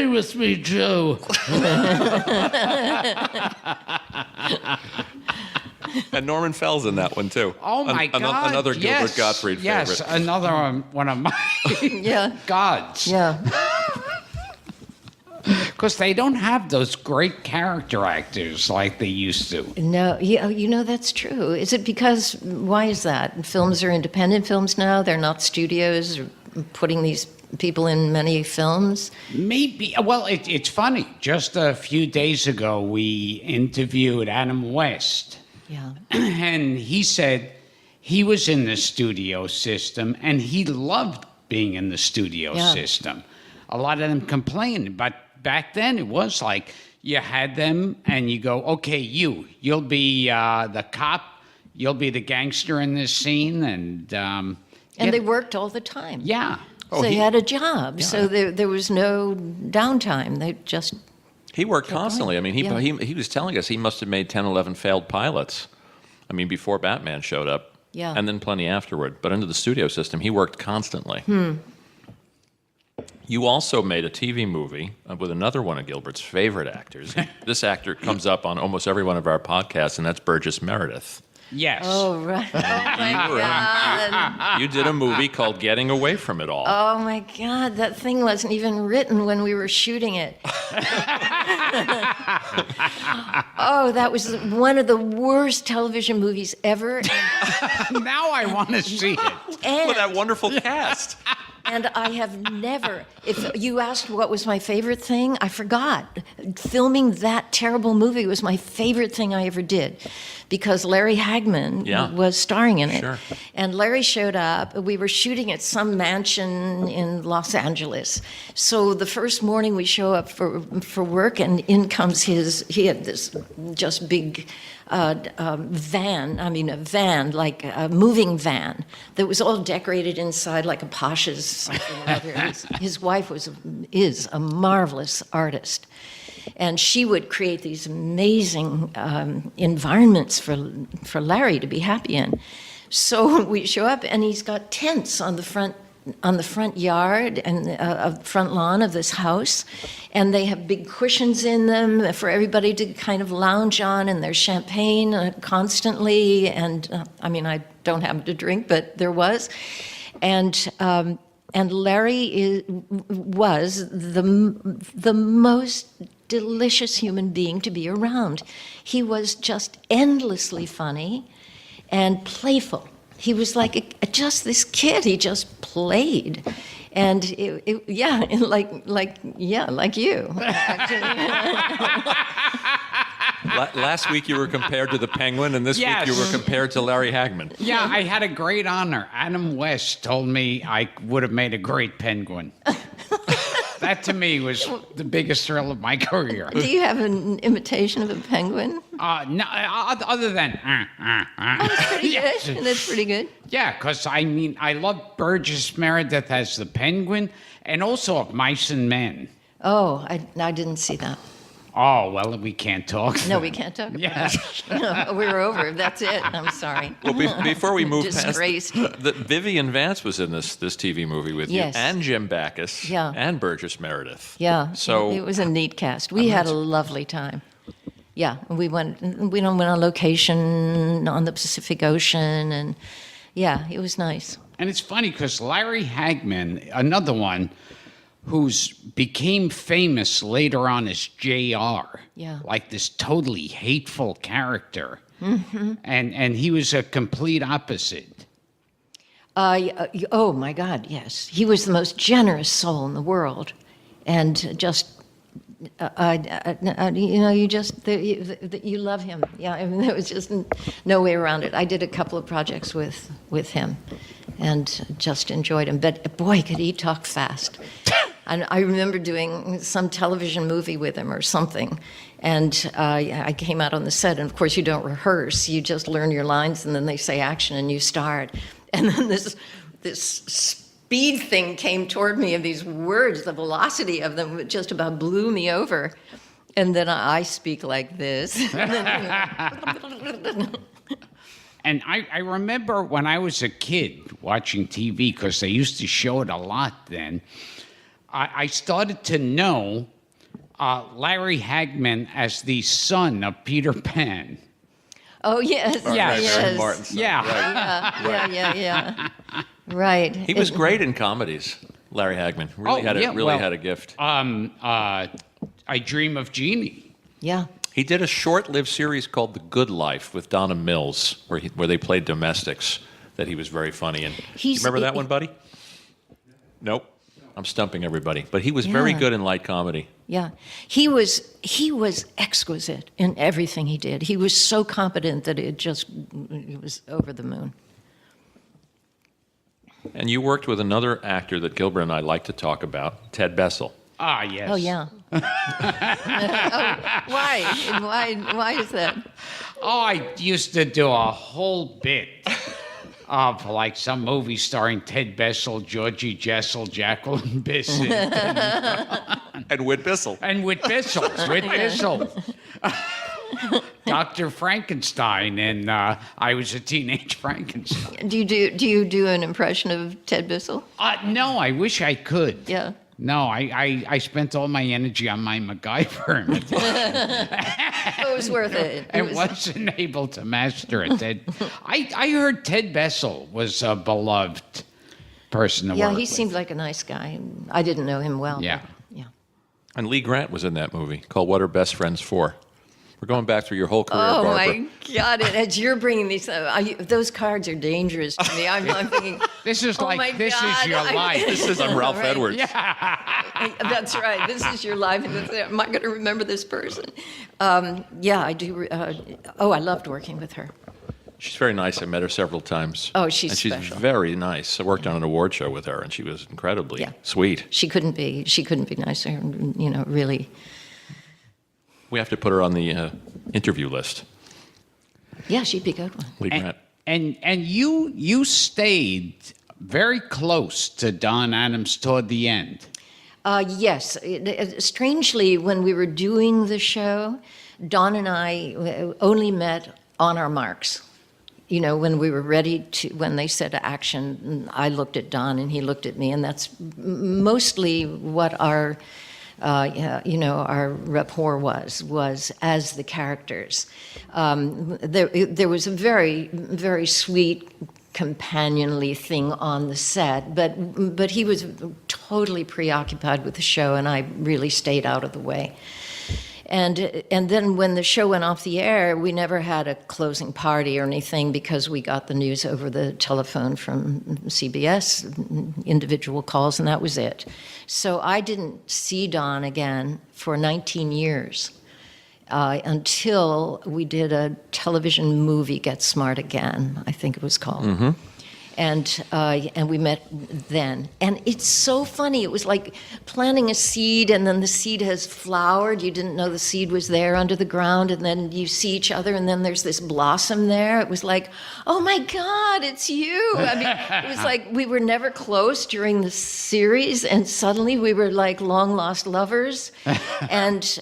with me, Joe. And Norman Fell's in that one, too. Oh my God! Another Gilbert yes. Gottfried Yes, favorite. another one of my Yeah. gods. Yeah. Because they don't have those great character actors like they used to. No, that's true. Is it because, why is that? Films are independent films now. They're not studios putting these people in many films. Maybe. Well, it's funny. Just a few days ago, we interviewed Adam West. Yeah. And he said he was in the studio system and he loved being in the studio system. A lot of them complained, but back then it was like you had them and you go, okay, you'll be the cop, you'll be the gangster in this scene. And They worked all the time. Yeah. So they had a job. So there was no downtime. They just... He worked constantly. I mean, he was telling us he must have made 10, 11 failed pilots. I mean, before Batman showed up. Yeah. And then plenty afterward. But under the studio system, he worked constantly. You also made a TV movie with another one of Gilbert's favorite actors. This actor comes up on almost every one of our podcasts, and that's Burgess Meredith. Yes. Oh, right. Oh, my God. You did a movie called Getting Away from It All. Oh, my God. That thing wasn't even written when we were shooting it. Oh, that was one of the worst television movies ever. Now I want to see it. And, With that wonderful cast. and I have never, if you asked what was my favorite thing, I forgot. Filming that terrible movie was my favorite thing I ever did because Larry Hagman was starring in it. Sure. And Larry showed up. We were shooting at some mansion in Los Angeles. So the first morning we show up for work, and in comes he had this just big van, like a moving van that was all decorated inside like a Pasha's something or other. His wife is a marvelous artist. And she would create these amazing environments for Larry to be happy in. So we show up, and he's got tents on the front yard and front lawn of this house, and they have big cushions in them for everybody to kind of lounge on, and there's champagne constantly. And I don't happen to drink, but there was, and Larry was the most delicious human being to be around. He was just endlessly funny and playful. He was like just this kid. He just played, and like you. Last week you were compared to the Penguin, and this week you were compared to Larry Hagman. Yeah, I had a great honor. Adam West told me I would have made a great Penguin. That to me was the biggest thrill of my career. Do you have an imitation of a penguin? No, other than. That's pretty good. That's pretty good. Yeah, because I love Burgess Meredith as the Penguin, and also of Mice and Men. Oh, I didn't see that. Oh, well, we can't talk. No, we can't talk about Yes. it. No, we're over. That's it. I'm sorry. Well, before we move Disgraced. past, Vivian Vance was in this TV movie with Yes. you, and Jim Backus, and Burgess Meredith. Yeah, So it was a neat cast. We had a lovely time. Yeah, we went on location on the Pacific Ocean, and yeah, it was nice. And it's funny because Larry Hagman, another one, who's became famous later on as JR. Yeah. Like this totally hateful character. Mm-hmm. And he was a complete opposite. Oh my God, yes. He was the most generous soul in the world, and just, you love him. Yeah, I mean, there was just no way around it. I did a couple of projects with him, and just enjoyed him. But boy, could he talk fast. And I remember doing some television movie with him or something, and I came out on the set, and of course you don't rehearse, you just learn your lines, and then they say action, and you start. And then this speed thing came toward me, of these words, the velocity of them just about blew me over. And then I speak like this. And I remember when I was a kid watching TV, because they used to show it a lot then, I started to know Larry Hagman as the son of Peter Pan. Oh, yes. Yes. Martin's son. Yeah. Yeah. Right. He was great in comedies, Larry Hagman. Really had a gift. I Dream of Jeannie. Yeah. He did a short-lived series called The Good Life with Donna Mills, where they played domestics, that he was very funny in. You remember that one, buddy? Nope. I'm stumping everybody. But he was very good in light comedy. Yeah. He was exquisite in everything he did. He was so competent that it was over the moon. And you worked with another actor that Gilbert and I like to talk about, Ted Bessel. Ah, yes. Oh, yeah. Why is that? Oh, I used to do a whole bit of like some movie starring Ted Bessel, Georgie Jessel, Jacqueline Bisset. And Whit Bissell. And Whit Bissell. Dr. Frankenstein, and I was a teenage Frankenstein. Do you do an impression of Ted Bissell? No, I wish I could. Yeah. No, I spent all my energy on my MacGyver imitation. It was worth it. And wasn't able to master it. I heard Ted Bessel was a beloved person to work Yeah, with. he seemed like a nice guy. I didn't know him well. Yeah. But, yeah. And Lee Grant was in that movie called What Are Best Friends For? We're going back through your whole career, Oh, Barbara. my God. As you're bringing these those cards are dangerous to me. I'm thinking, This is oh my like, this God, is your life. This is I'm Ralph Right. Edwards. That's right. This is your life. I'm not going to remember this person. Yeah, I do. I loved working with her. She's very nice. I met her several times. Oh, she's and she's special. very nice. I worked on an award show with her, and she was incredibly Yeah. sweet. She couldn't be nicer. You know, really. We have to put her on the interview list. Yeah, she'd be a good one. Lee Grant. And you stayed very close to Don Adams toward the end. Yes. Strangely, when we were doing the show, Don and I only met on our marks. You know, when we were ready to, when they said action, I looked at Don and he looked at me, and that's mostly what our, our rapport was as the characters. There was a very, very sweet, companionly thing on the set, but he was totally preoccupied with the show, and I really stayed out of the way. And then when the show went off the air, we never had a closing party or anything because we got the news over the telephone from CBS, individual calls, and that was it. So I didn't see Don again for 19 years until we did a television movie, Get Smart Again, I think it was called. Mm-hmm. And we met then. And it's so funny. It was like planting a seed, and then the seed has flowered. You didn't know the seed was there under the ground, and then you see each other, and then there's this blossom there. It was like, oh my God, it's you. I mean, it was like we were never close during the series, and suddenly we were like long lost lovers. And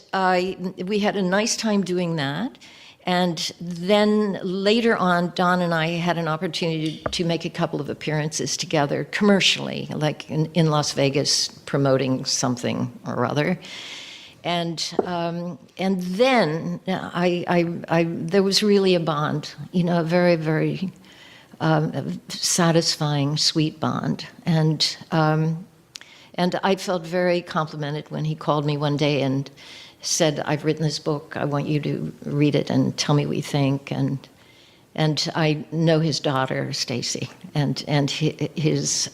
we had a nice time doing that. And then later on, Don and I had an opportunity to make a couple of appearances together commercially, like in Las Vegas, promoting something or other. And then there was really a bond, you know, a very, very satisfying, sweet bond. And I felt very complimented when he called me one day and said, I've written this book, I want you to read it and tell me what you think. And I know his daughter, Stacy, and his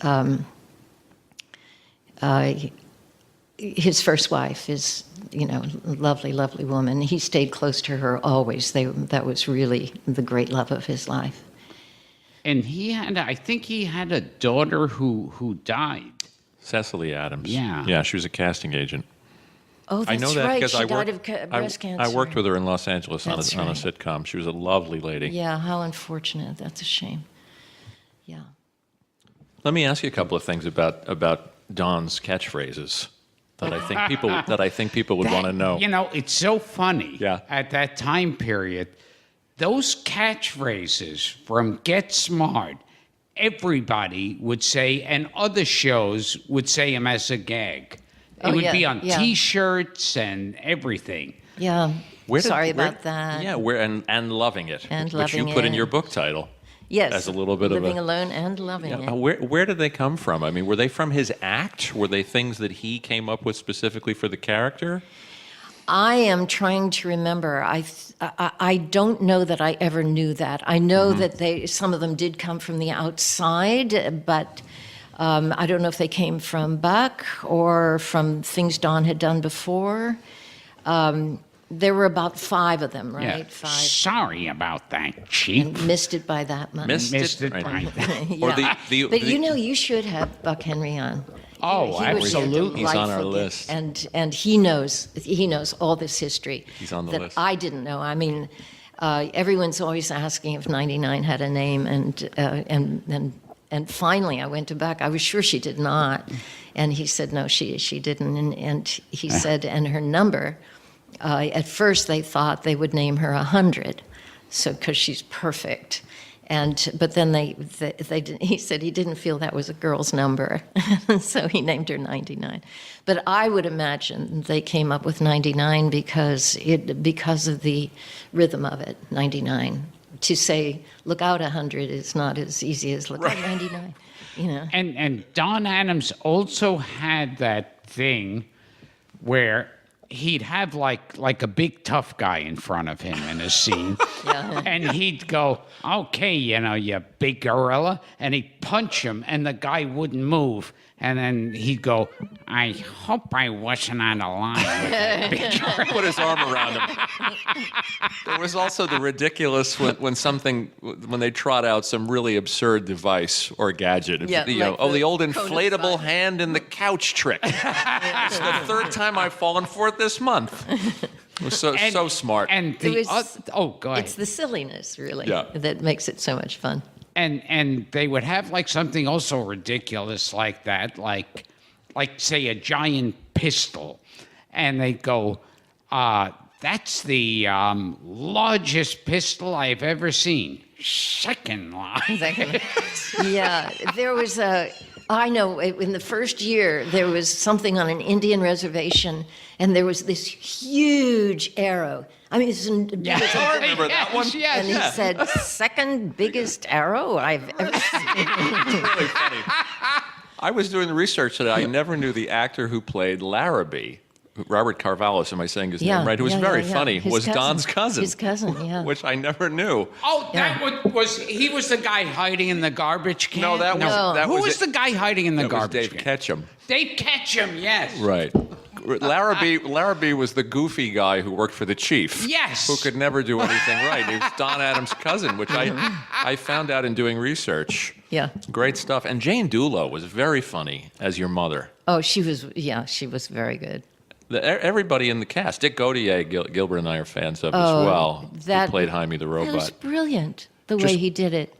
first wife is, you know, a lovely, lovely woman. He stayed close to her always. That was really the great love of his life. And I think he had a daughter who died. Cecily Adams. Yeah. Yeah, she was a casting agent. Oh, that's I know that right. because She died of breast cancer. I worked with her in Los Angeles on a That's right. sitcom. She was a lovely lady. Yeah, how unfortunate. That's a shame. Yeah. Let me ask you a couple of things about Don's catchphrases that I think people would want to know. You know, it's so funny. Yeah. At that time period, those catchphrases from Get Smart, everybody would say, and other shows would say them as a gag. It would be on T-shirts and everything. Yeah. Sorry about that. Yeah, and loving it, And which you loving put in it. your book title. Yes. As a little bit Living of a alone and loving it. Where did they come from? I mean, were they from his act? Were they things that he came up with specifically for the character? I am trying to remember. I don't know that I ever knew that. I know that some of them did come from the outside, but I don't know if they came from Buck or from things Don had done before. There were about 5 of them, right? Yeah. 5. Sorry about that, Chief. Missed it by that much. Missed it right. by Or Yeah. But the- you know, you should have Buck Henry on. Oh, He would be a absolutely. He's on our delightful list. guest. And he knows all this history. He's on the that list. I didn't know. I mean, everyone's always asking if 99 had a name, and finally I went to Buck. I was sure she did not, and he said no, she didn't. And he said, and her number. At first they thought they would name her 100, so because she's perfect. But then he said he didn't feel that was a girl's number, so he named her 99. But I would imagine they came up with 99 because of the rhythm of it. 99. To say look out 100 is not as easy as look out 99. You know. And Don Adams also had that thing where he'd have like a big tough guy in front of him in a scene. Yeah. And he'd go, okay, you big gorilla. And he'd punch him and the guy wouldn't move. And then he'd go, I hope I wasn't out of line with that big gorilla. Put his arm around him. There was also the ridiculous when they trot out some really absurd device or gadget. Yeah, the old inflatable codify. hand in the couch trick. It's the third time I've fallen for it this month. It was so smart. And It was- go ahead. It's the silliness, really, Yeah. that makes it so much fun. And they would have like something also ridiculous like that, like say a giant pistol, and they'd go, that's the largest pistol I've ever seen. Second largest. Exactly. Yeah, there was I know in the first year there was something on an Indian reservation, and there was this huge arrow. I mean, it's I remember that one. Yes. and he said, second biggest arrow I've ever seen. Really funny. I was doing the research today. I never knew the actor who played Larrabee, Robert Carvalho, am I saying his name right? Who was very funny, His was cousin. Don's cousin. His cousin, yeah. Which I never knew. Oh, that was he was the guy hiding in the garbage can? No, that was Who was the guy hiding in the that was garbage Dave can? Ketchum. Dave Ketchum, yes. Right. Larrabee was the goofy guy who worked for the chief. Yes. Who could never do anything right. He was Don Adams' cousin, which I found out in doing research. Yeah. Great stuff. And Jane Dulo was very funny as your mother. Oh, she was very good. Everybody in the cast. Dick Gautier, Gilbert and I are fans of as well. Who played Jaime the That was robot. brilliant, the way he did it.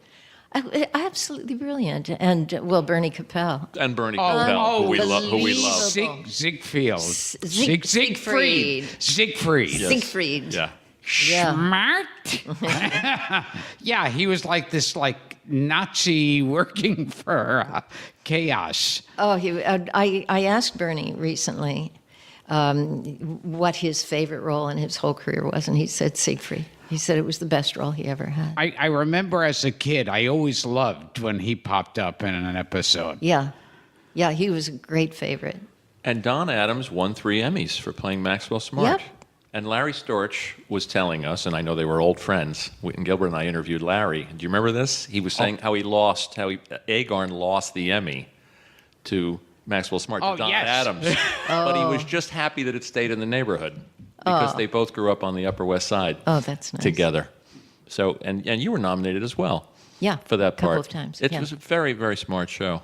Absolutely brilliant. And, Bernie Capel. And Bernie Capel, who we love. unbelievable. Ziegfeld. Siegfried. Siegfried. Yes. Siegfried. Yeah. Yeah. Smart. Yeah, he was like this Nazi working for chaos. Oh, I asked Bernie recently what his favorite role in his whole career was, and he said Siegfried. He said it was the best role he ever had. I remember as a kid, I always loved when he popped up in an episode. Yeah, he was a great favorite. And Don Adams won 3 Emmys for playing Maxwell Smart. Yep. And Larry Storch was telling us, and I know they were old friends, and Gilbert and I interviewed Larry. Do you remember this? He was saying how Agarn lost the Emmy to Maxwell Smart, to Don yes. Adams. But he was just happy that it stayed in the neighborhood because they both grew up on the Upper West Side That's nice. together. So, and you were nominated as well. Yeah, For that part. a couple of times. It yeah. was a very, very smart show.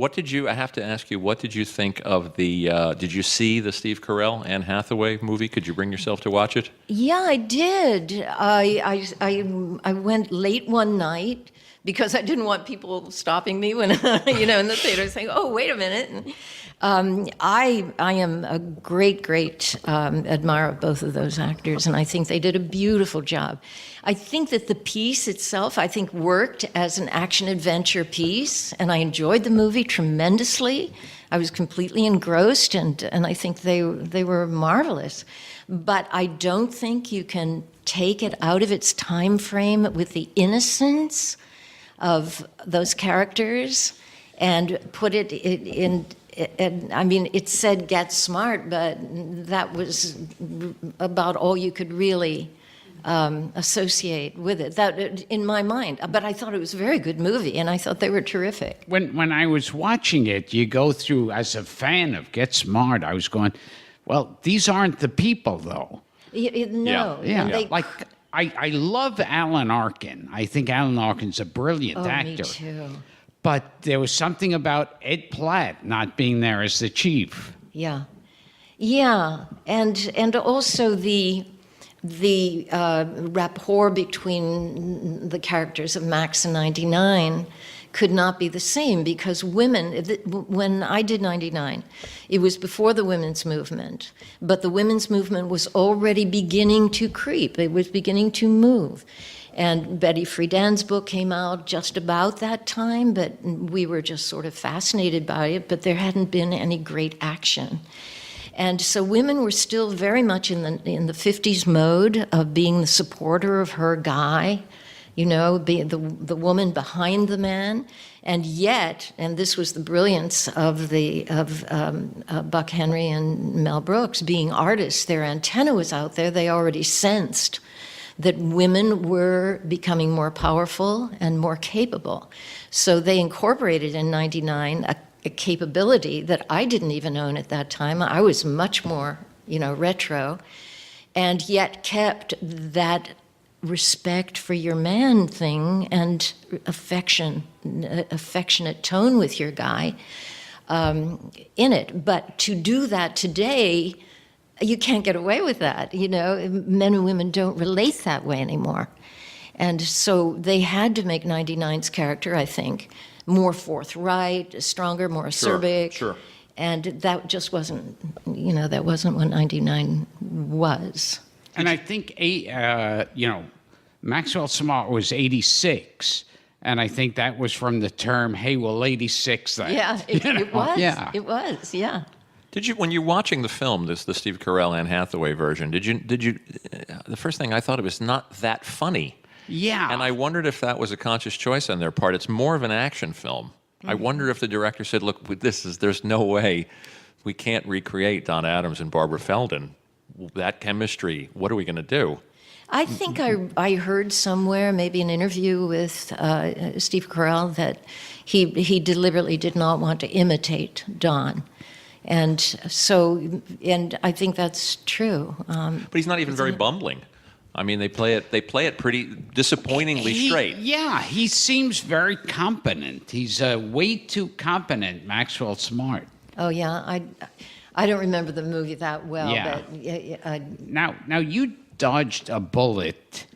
I have to ask you, what did you think of did you see the Steve Carell, Anne Hathaway movie? Could you bring yourself to watch it? Yeah, I did. I went late one night because I didn't want people stopping me when in the theater saying, "Oh, wait a minute." I am a great admirer of both of those actors, and I think they did a beautiful job. I think that the piece itself, worked as an action-adventure piece, and I enjoyed the movie tremendously. I was completely engrossed, and I think they were marvelous. But I don't think you can take it out of its time frame with the innocence of those characters and put it in. It said get smart, but that was about all you could really associate with it. That, in my mind. But I thought it was a very good movie, and I thought they were terrific. When I was watching it, you go through, as a fan of Get Smart, I was going, well, these aren't the people, though. No. Yeah. And they- Like, I love Alan Arkin. I think Alan Arkin's a brilliant actor. Me too. But there was something about Ed Platt not being there as the chief. Yeah, and also the rapport between the characters of Max and 99 could not be the same because women, when I did 99, it was before the women's movement, but the women's movement was already beginning to creep. It was beginning to move. And Betty Friedan's book came out just about that time, but we were just sort of fascinated by it, but there hadn't been any great action. And so women were still very much in the 50s mode of being the supporter of her guy, being the woman behind the man. And yet, and this was the brilliance of Buck Henry and Mel Brooks, being artists, their antenna was out there. They already sensed that women were becoming more powerful and more capable. So they incorporated in 99 a capability that I didn't even own at that time. I was much more, retro, and yet kept that respect for your man thing and affectionate tone with your guy in it. But to do that today, you can't get away with that. Men and women don't relate that way anymore. And so they had to make 99's character, I think, more forthright, stronger, more acerbic. Sure. And that just wasn't, that wasn't what 99 was. And I think, Maxwell Smart was 86. And I think that was from the term, hey, well, 86 that. Yeah, it was. Yeah. It was, yeah. Did you, when you're watching the film, the Steve Carell, Anne Hathaway version, did you? The first thing I thought it was not that funny. Yeah. And I wondered if that was a conscious choice on their part. It's more of an action film. I wonder if the director said, "Look, there's no way we can't recreate Don Adams and Barbara Feldon. That chemistry. What are we going to do?" I think I heard somewhere, maybe an interview with Steve Carell, that he deliberately did not want to imitate Don. And so, and I think that's true. But he's not even very bumbling. I mean, they play it pretty disappointingly straight. Yeah, he seems very competent. He's way too competent, Maxwell Smart. Oh yeah, I don't remember the movie that well. Yeah. But Now you dodged a bullet,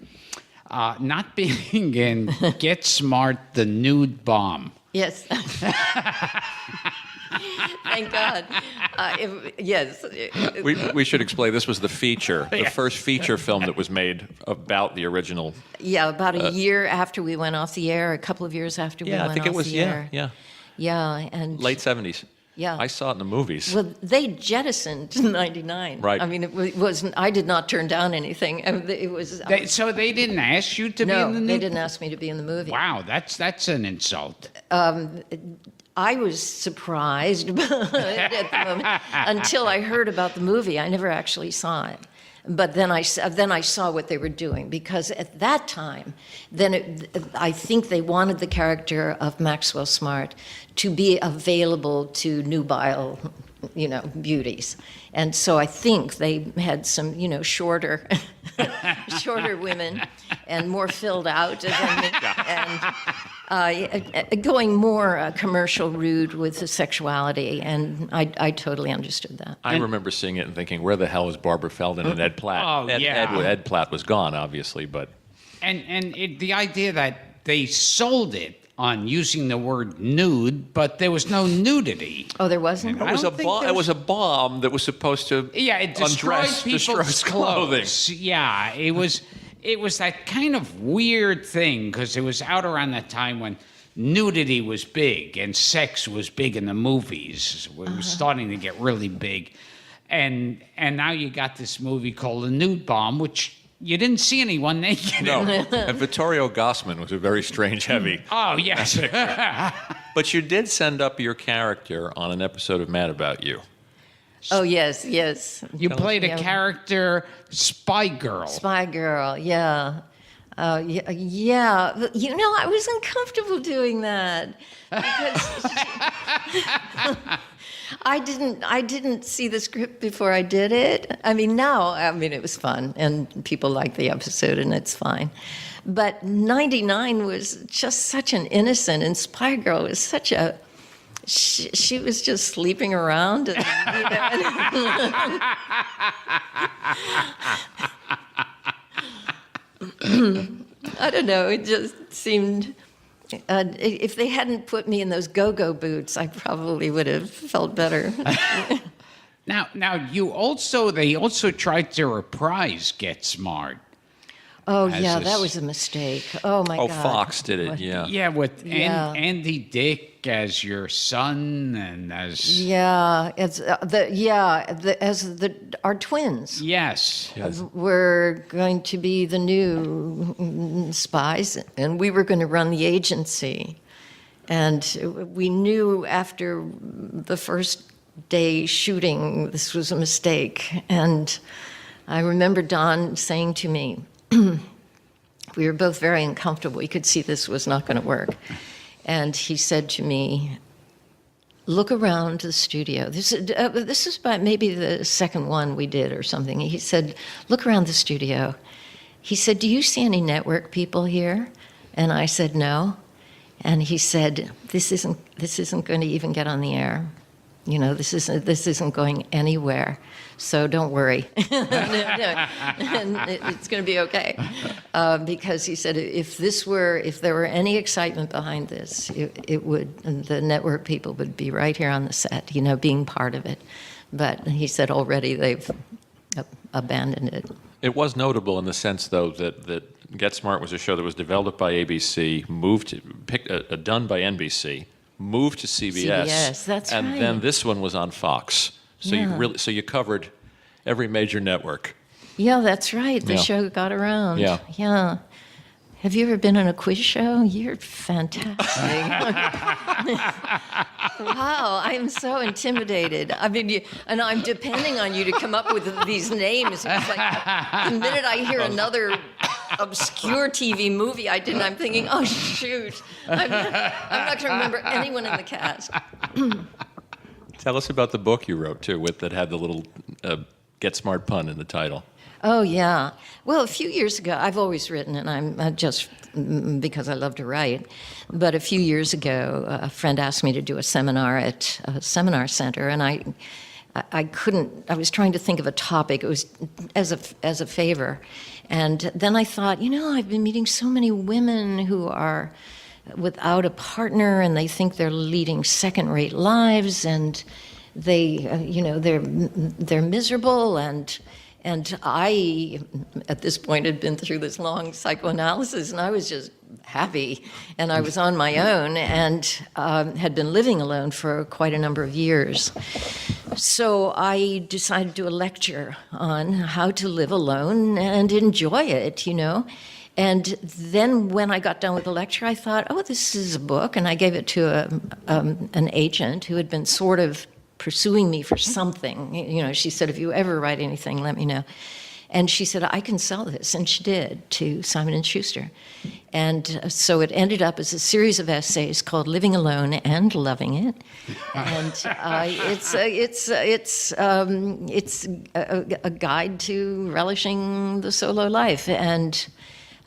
not being in Get Smart, the nude bomb. yes. Thank God. Yes. We should explain. This was the feature, the first feature film that was made about the original. Yeah, about a year after we went off the air, a couple of years after we went off the air. I think it was. Yeah. Yeah, and Late 70s. Yeah. I saw it in the movies. well, they jettisoned 99. Right. I mean, it wasn't. I did not turn down anything. It was. So they didn't ask you to be no, in the they nude? didn't ask me to be in the movie. Wow, that's an insult. I was surprised at the moment until I heard about the movie. I never actually saw it. But then I saw what they were doing, because at that time, I think they wanted the character of Maxwell Smart to be available to nubile, beauties. And so I think they had some, shorter women and more filled out than me, and going more commercial rude with the sexuality, and I totally understood that. I remember seeing it and thinking, where the hell is Barbara Feldon and Ed Platt? Oh, yeah. Ed Platt was gone, obviously, but... And the idea that they sold it on using the word nude, but there was no nudity. Oh, there wasn't? It was a bomb that was supposed to It destroyed people's clothing. clothes. Yeah, it was that kind of weird thing, because it was out around that time when nudity was big and sex was big in the movies. It was starting to get really big. And now you got this movie called The Nude Bomb, which you didn't see anyone naked. No, and Vittorio Gassman was a very strange heavy. Oh, yes. But you did send up your character on an episode of Mad About You. Oh, yes. You played a character, Spy Girl. Spy Girl, yeah. Yeah. I was uncomfortable doing that because I didn't see the script before I did it. It was fun, and people liked the episode, and it's fine. But 99 was just such an innocent, and Spy Girl was such a... She was just sleeping around. And, I don't know, it just seemed If they hadn't put me in those go-go boots, I probably would have felt better. Now, they also tried to reprise Get Smart. Oh, yeah, that was a mistake. Oh, my God. Fox did it, yeah. Yeah, with Yeah. Andy Dick as your son and as... Yeah, it's our twins. Yes. Were going to be the new spies, and we were going to run the agency. And we knew after the first day shooting this was a mistake. And I remember Don saying to me, we were both very uncomfortable. We could see this was not going to work. And he said to me, look around the studio. This is about maybe the second one we did or something. He said, look around the studio. He said, do you see any network people here? And I said, no. And he said, this isn't going to even get on the air. You know, this isn't going anywhere. So don't worry. And it's going to be okay. Because he said if there were any excitement behind this, the network people would be right here on the set, you know, being part of it. But he said already they've abandoned it. It was notable in the sense, though, that Get Smart was a show that was developed by ABC, done by NBC, moved to CBS. That's right. And then this one was on Fox. So you covered every major network. Yeah, that's right. The show got around. Yeah. Yeah. Have you ever been on a quiz show? You're fantastic. Wow, I'm so intimidated. I mean, and I'm depending on you to come up with these names. It's like the minute I hear another obscure TV movie I didn't, I'm thinking, oh, shoot. I'm not going to remember anyone in the cast. Tell us about the book you wrote, too, that had the little Get Smart pun in the title. Oh, yeah. Well, a few years ago, I've always written, and I'm just because I love to write. But a few years ago, a friend asked me to do a seminar at a seminar center, and I couldn't. I was trying to think of a topic. It was as a favor, and then I thought, you know, I've been meeting so many women who are without a partner, and they think they're leading second-rate lives, and they, they're miserable, and I, at this point, had been through this long psychoanalysis, and I was just happy. And I was on my own and had been living alone for quite a number of years. So I decided to do a lecture on how to live alone and enjoy it, you know. And then when I got done with the lecture, I thought, oh, this is a book. And I gave it to an agent who had been sort of pursuing me for something. You know, she said, if you ever write anything, let me know. And she said, I can sell this. And she did, to Simon & Schuster. And so it ended up as a series of essays called Living Alone and Loving It. And it's a guide to relishing the solo life. And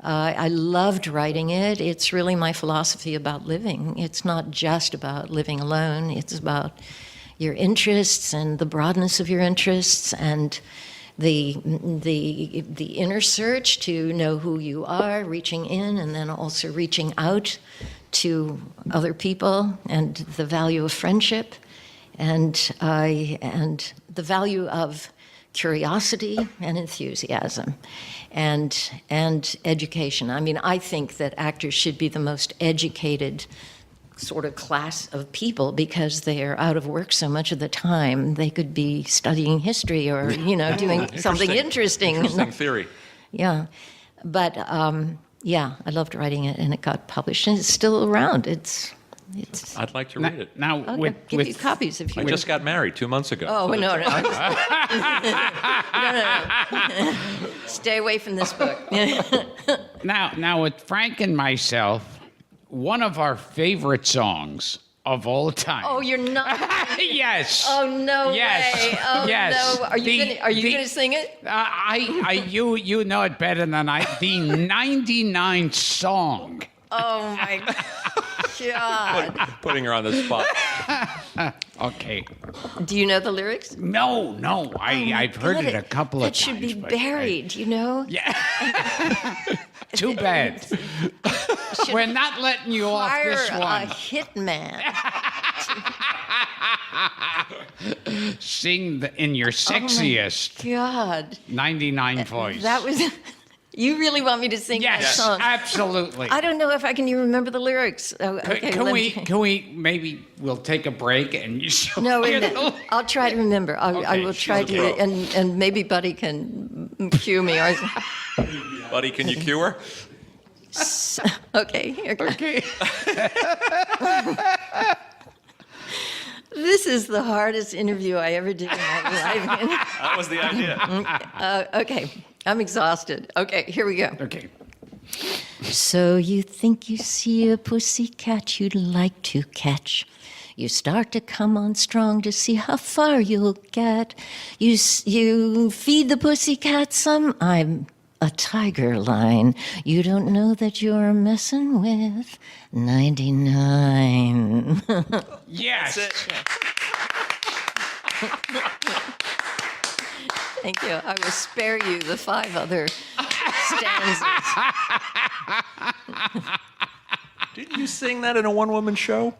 I loved writing it. It's really my philosophy about living. It's not just about living alone. It's about your interests and the broadness of your interests and the inner search to know who you are, reaching in, and then also reaching out to other people, and the value of friendship, and the value of curiosity and enthusiasm, and education. I mean, I think that actors should be the most educated sort of class of people because they are out of work so much of the time. They could be studying history or, you know, doing something interesting. Interesting theory. Yeah. But, yeah, I loved writing it, and it got published, and it's still around. It's. I'd like to read it. Now, I'll give you copies if you I just got married 2 months ago. Oh, no. No. Stay away from this book. Now, with Frank and myself, one of our favorite songs of all time. Oh, you're not. Yes. Oh, no Yes. way. Oh, Yes. no. Are you going to sing it? You know it better than I. The 99 song. Oh, my God. Putting her on the spot. Okay. Do you know the lyrics? No. I've heard it a couple of times. It should be buried, you know? Yeah. Too bad. We're not letting you off Hire this a one. hitman. Sing in your sexiest God. 99 voice. That was... You really want me to sing that Yes, song? absolutely. I don't know if I can even remember the lyrics. Oh, okay, Can let we? me- Can we? Maybe we'll take a break and you. No, wait a minute. I'll try to remember. I Okay, will try to, and maybe Buddy can cue me. Or, Buddy, can you cue her? okay, here goes. Okay. This is the hardest interview I ever did in my life. That was the idea. Okay, I'm exhausted. Okay, here we go. Okay. So you think you see a pussycat you'd like to catch. You start to come on strong to see how far you'll get. You feed the pussycat some, I'm a tiger line. You don't know that you're messing with 99. Yes. Thank you. I will spare you the 5 other stanzas. Didn't you sing that in a one-woman show?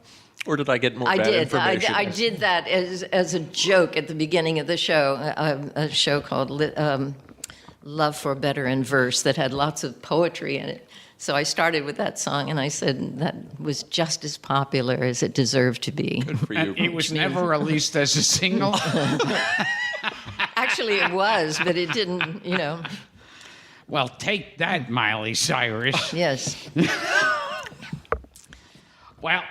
Or did I get more bad information? I did that as a joke at the beginning of the show, a show called Love for Better in Verse that had lots of poetry in it. So I started with that song, and I said that was just as popular as it deserved to be. Good for you. And it was never released as a single. Actually, it was, but it didn't, Well, take that, Miley Cyrus. Yes. Well,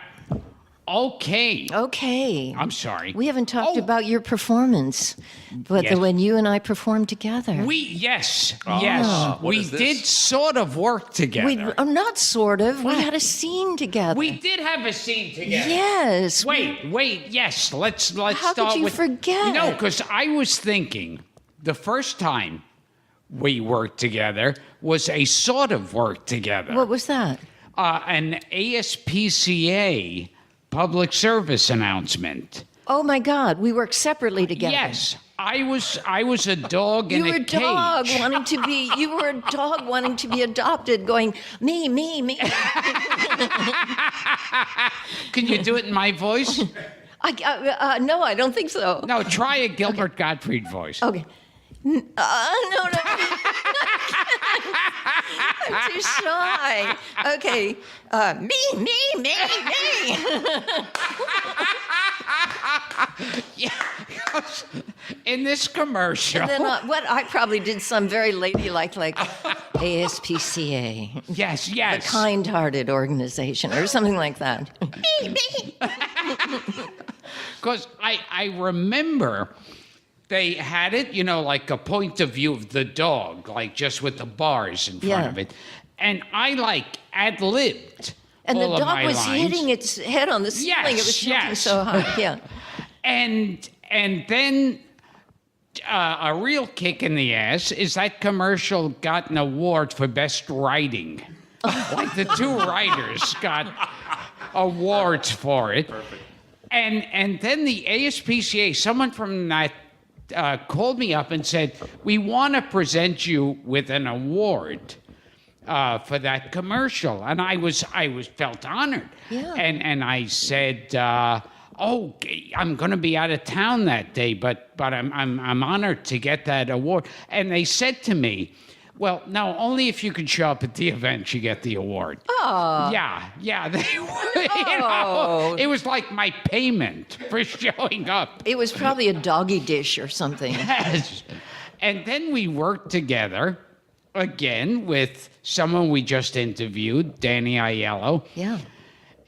okay. Okay. I'm sorry. We haven't talked Oh. about your performance, but Yes. when you and I performed together. Yes. what We is this? did sort of work together. Not sort of. We had a scene together. We did have a scene together. Yes. Wait. Yes. Let's How start could you with. forget? No, because I was thinking the first time we worked together was a sort of work together. What was that? An ASPCA public service announcement. Oh my God, we worked separately together. Yes, I was a dog in You were a a dog cage. wanting to be. You were a dog wanting to be adopted, going me. Can you do it in my voice? No, I don't think so. No, try a Gilbert Gottfried voice. Okay. No. I'm too shy. Okay. Me. Yeah. In this commercial. And then I probably did some very ladylike, like ASPCA, Yes. the kind-hearted organization, or something like that. Me. Because I remember they had it, like a point of view of the dog, like just with the bars in front of it. And I ad-libbed And all the of dog my was lines. hitting its head on the ceiling. It was shooting so high. Yeah. And then a real kick in the ass is that commercial got an award for best writing. Like the 2 writers got awards for it. Perfect. And then the ASPCA, someone from that called me up and said, we want to present you with an award for that commercial. And I felt honored. Yeah. And I said, I'm going to be out of town that day, but I'm honored to get that award. And they said to me, well, no, only if you can show up at the event, you get the award. Oh. Yeah. They, Oh. it was like my payment for showing up. It was probably a doggy dish or something. Yes. And then we worked together again with someone we just interviewed, Danny Aiello. Yeah.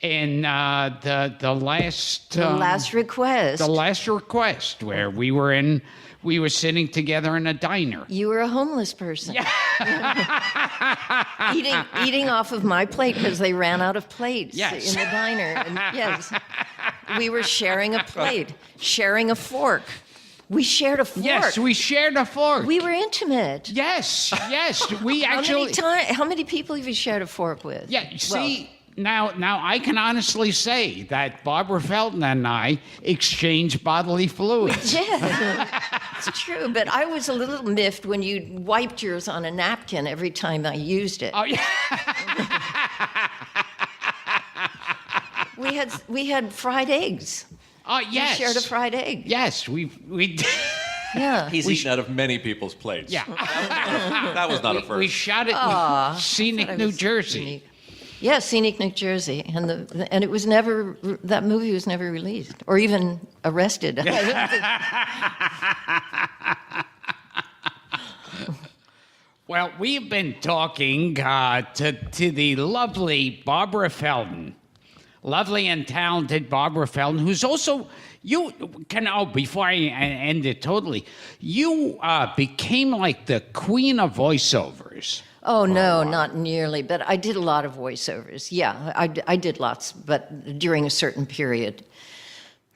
In the last Last request. the last request, where we were sitting together in a diner. You were a homeless person. eating off of my plate because they ran out of plates Yes. in the diner. And yes. We were sharing a plate, sharing a fork. We shared a fork. Yes, we shared a fork. We were intimate. Yes. We actually. How many people have you shared a fork with? Yeah, see, now I can honestly say that Barbara Feldon and I exchanged bodily fluids. Yeah, it's true. But I was a little miffed when you wiped yours on a napkin every time I used it. Oh, yeah. had fried eggs. Oh, yes. We shared a fried egg. Yes, we Yeah. He's eaten out of many people's plates. Yeah. That was not a first. We shot it in scenic New Jersey. Unique. Yeah, scenic New Jersey, and it was never, that movie was never released or even arrested. Well, we've been talking to the lovely Barbara Feldon, lovely and talented Barbara Feldon, who's also before I end it totally, you became like the queen of voiceovers. Oh, no, not nearly, but I did a lot of voiceovers. Yeah, I did lots, but during a certain period,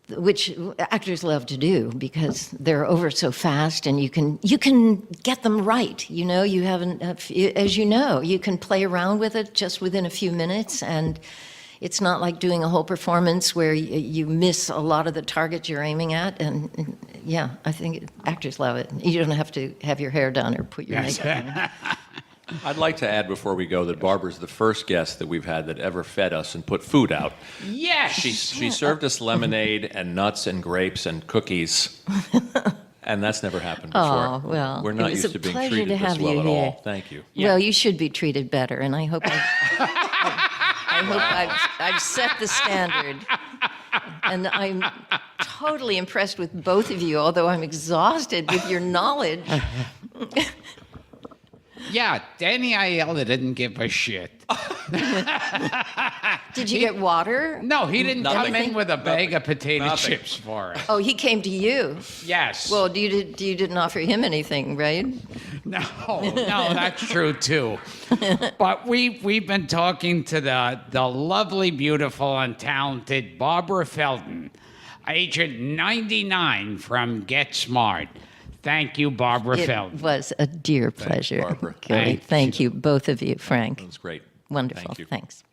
which actors love to do because they're over so fast and you can get them right. You know, you haven't, as you know, you can play around with it just within a few minutes, and it's not like doing a whole performance where you miss a lot of the targets you're aiming at. And yeah, I think actors love it. You don't have to have your hair done or put your makeup on. I'd like to add before we go that Barbara's the first guest that we've had that ever fed us and put food out. Yes! She served us lemonade and nuts and grapes and cookies. And that's never happened before. Oh, well, we're it not was used a to being pleasure treated to have this well you at here. all. Thank you. Well, you should be treated better, and I hope I've set the standard. And I'm totally impressed with both of you, although I'm exhausted with your knowledge. Yeah, Danny Aiello didn't give a shit. Did you get water? No, he didn't Nothing. come in with a bag of potato Nothing. chips for us. Oh, he came to you. Yes. Well, you didn't offer him anything, right? No, that's true too. But we've been talking to the lovely, beautiful, and talented Barbara Feldon, Agent 99 from Get Smart. Thank you, Barbara Feldon. It was a dear pleasure. Barbara. Great. Thank you, both of you, Frank. That's great. Wonderful. Thank you. Thanks.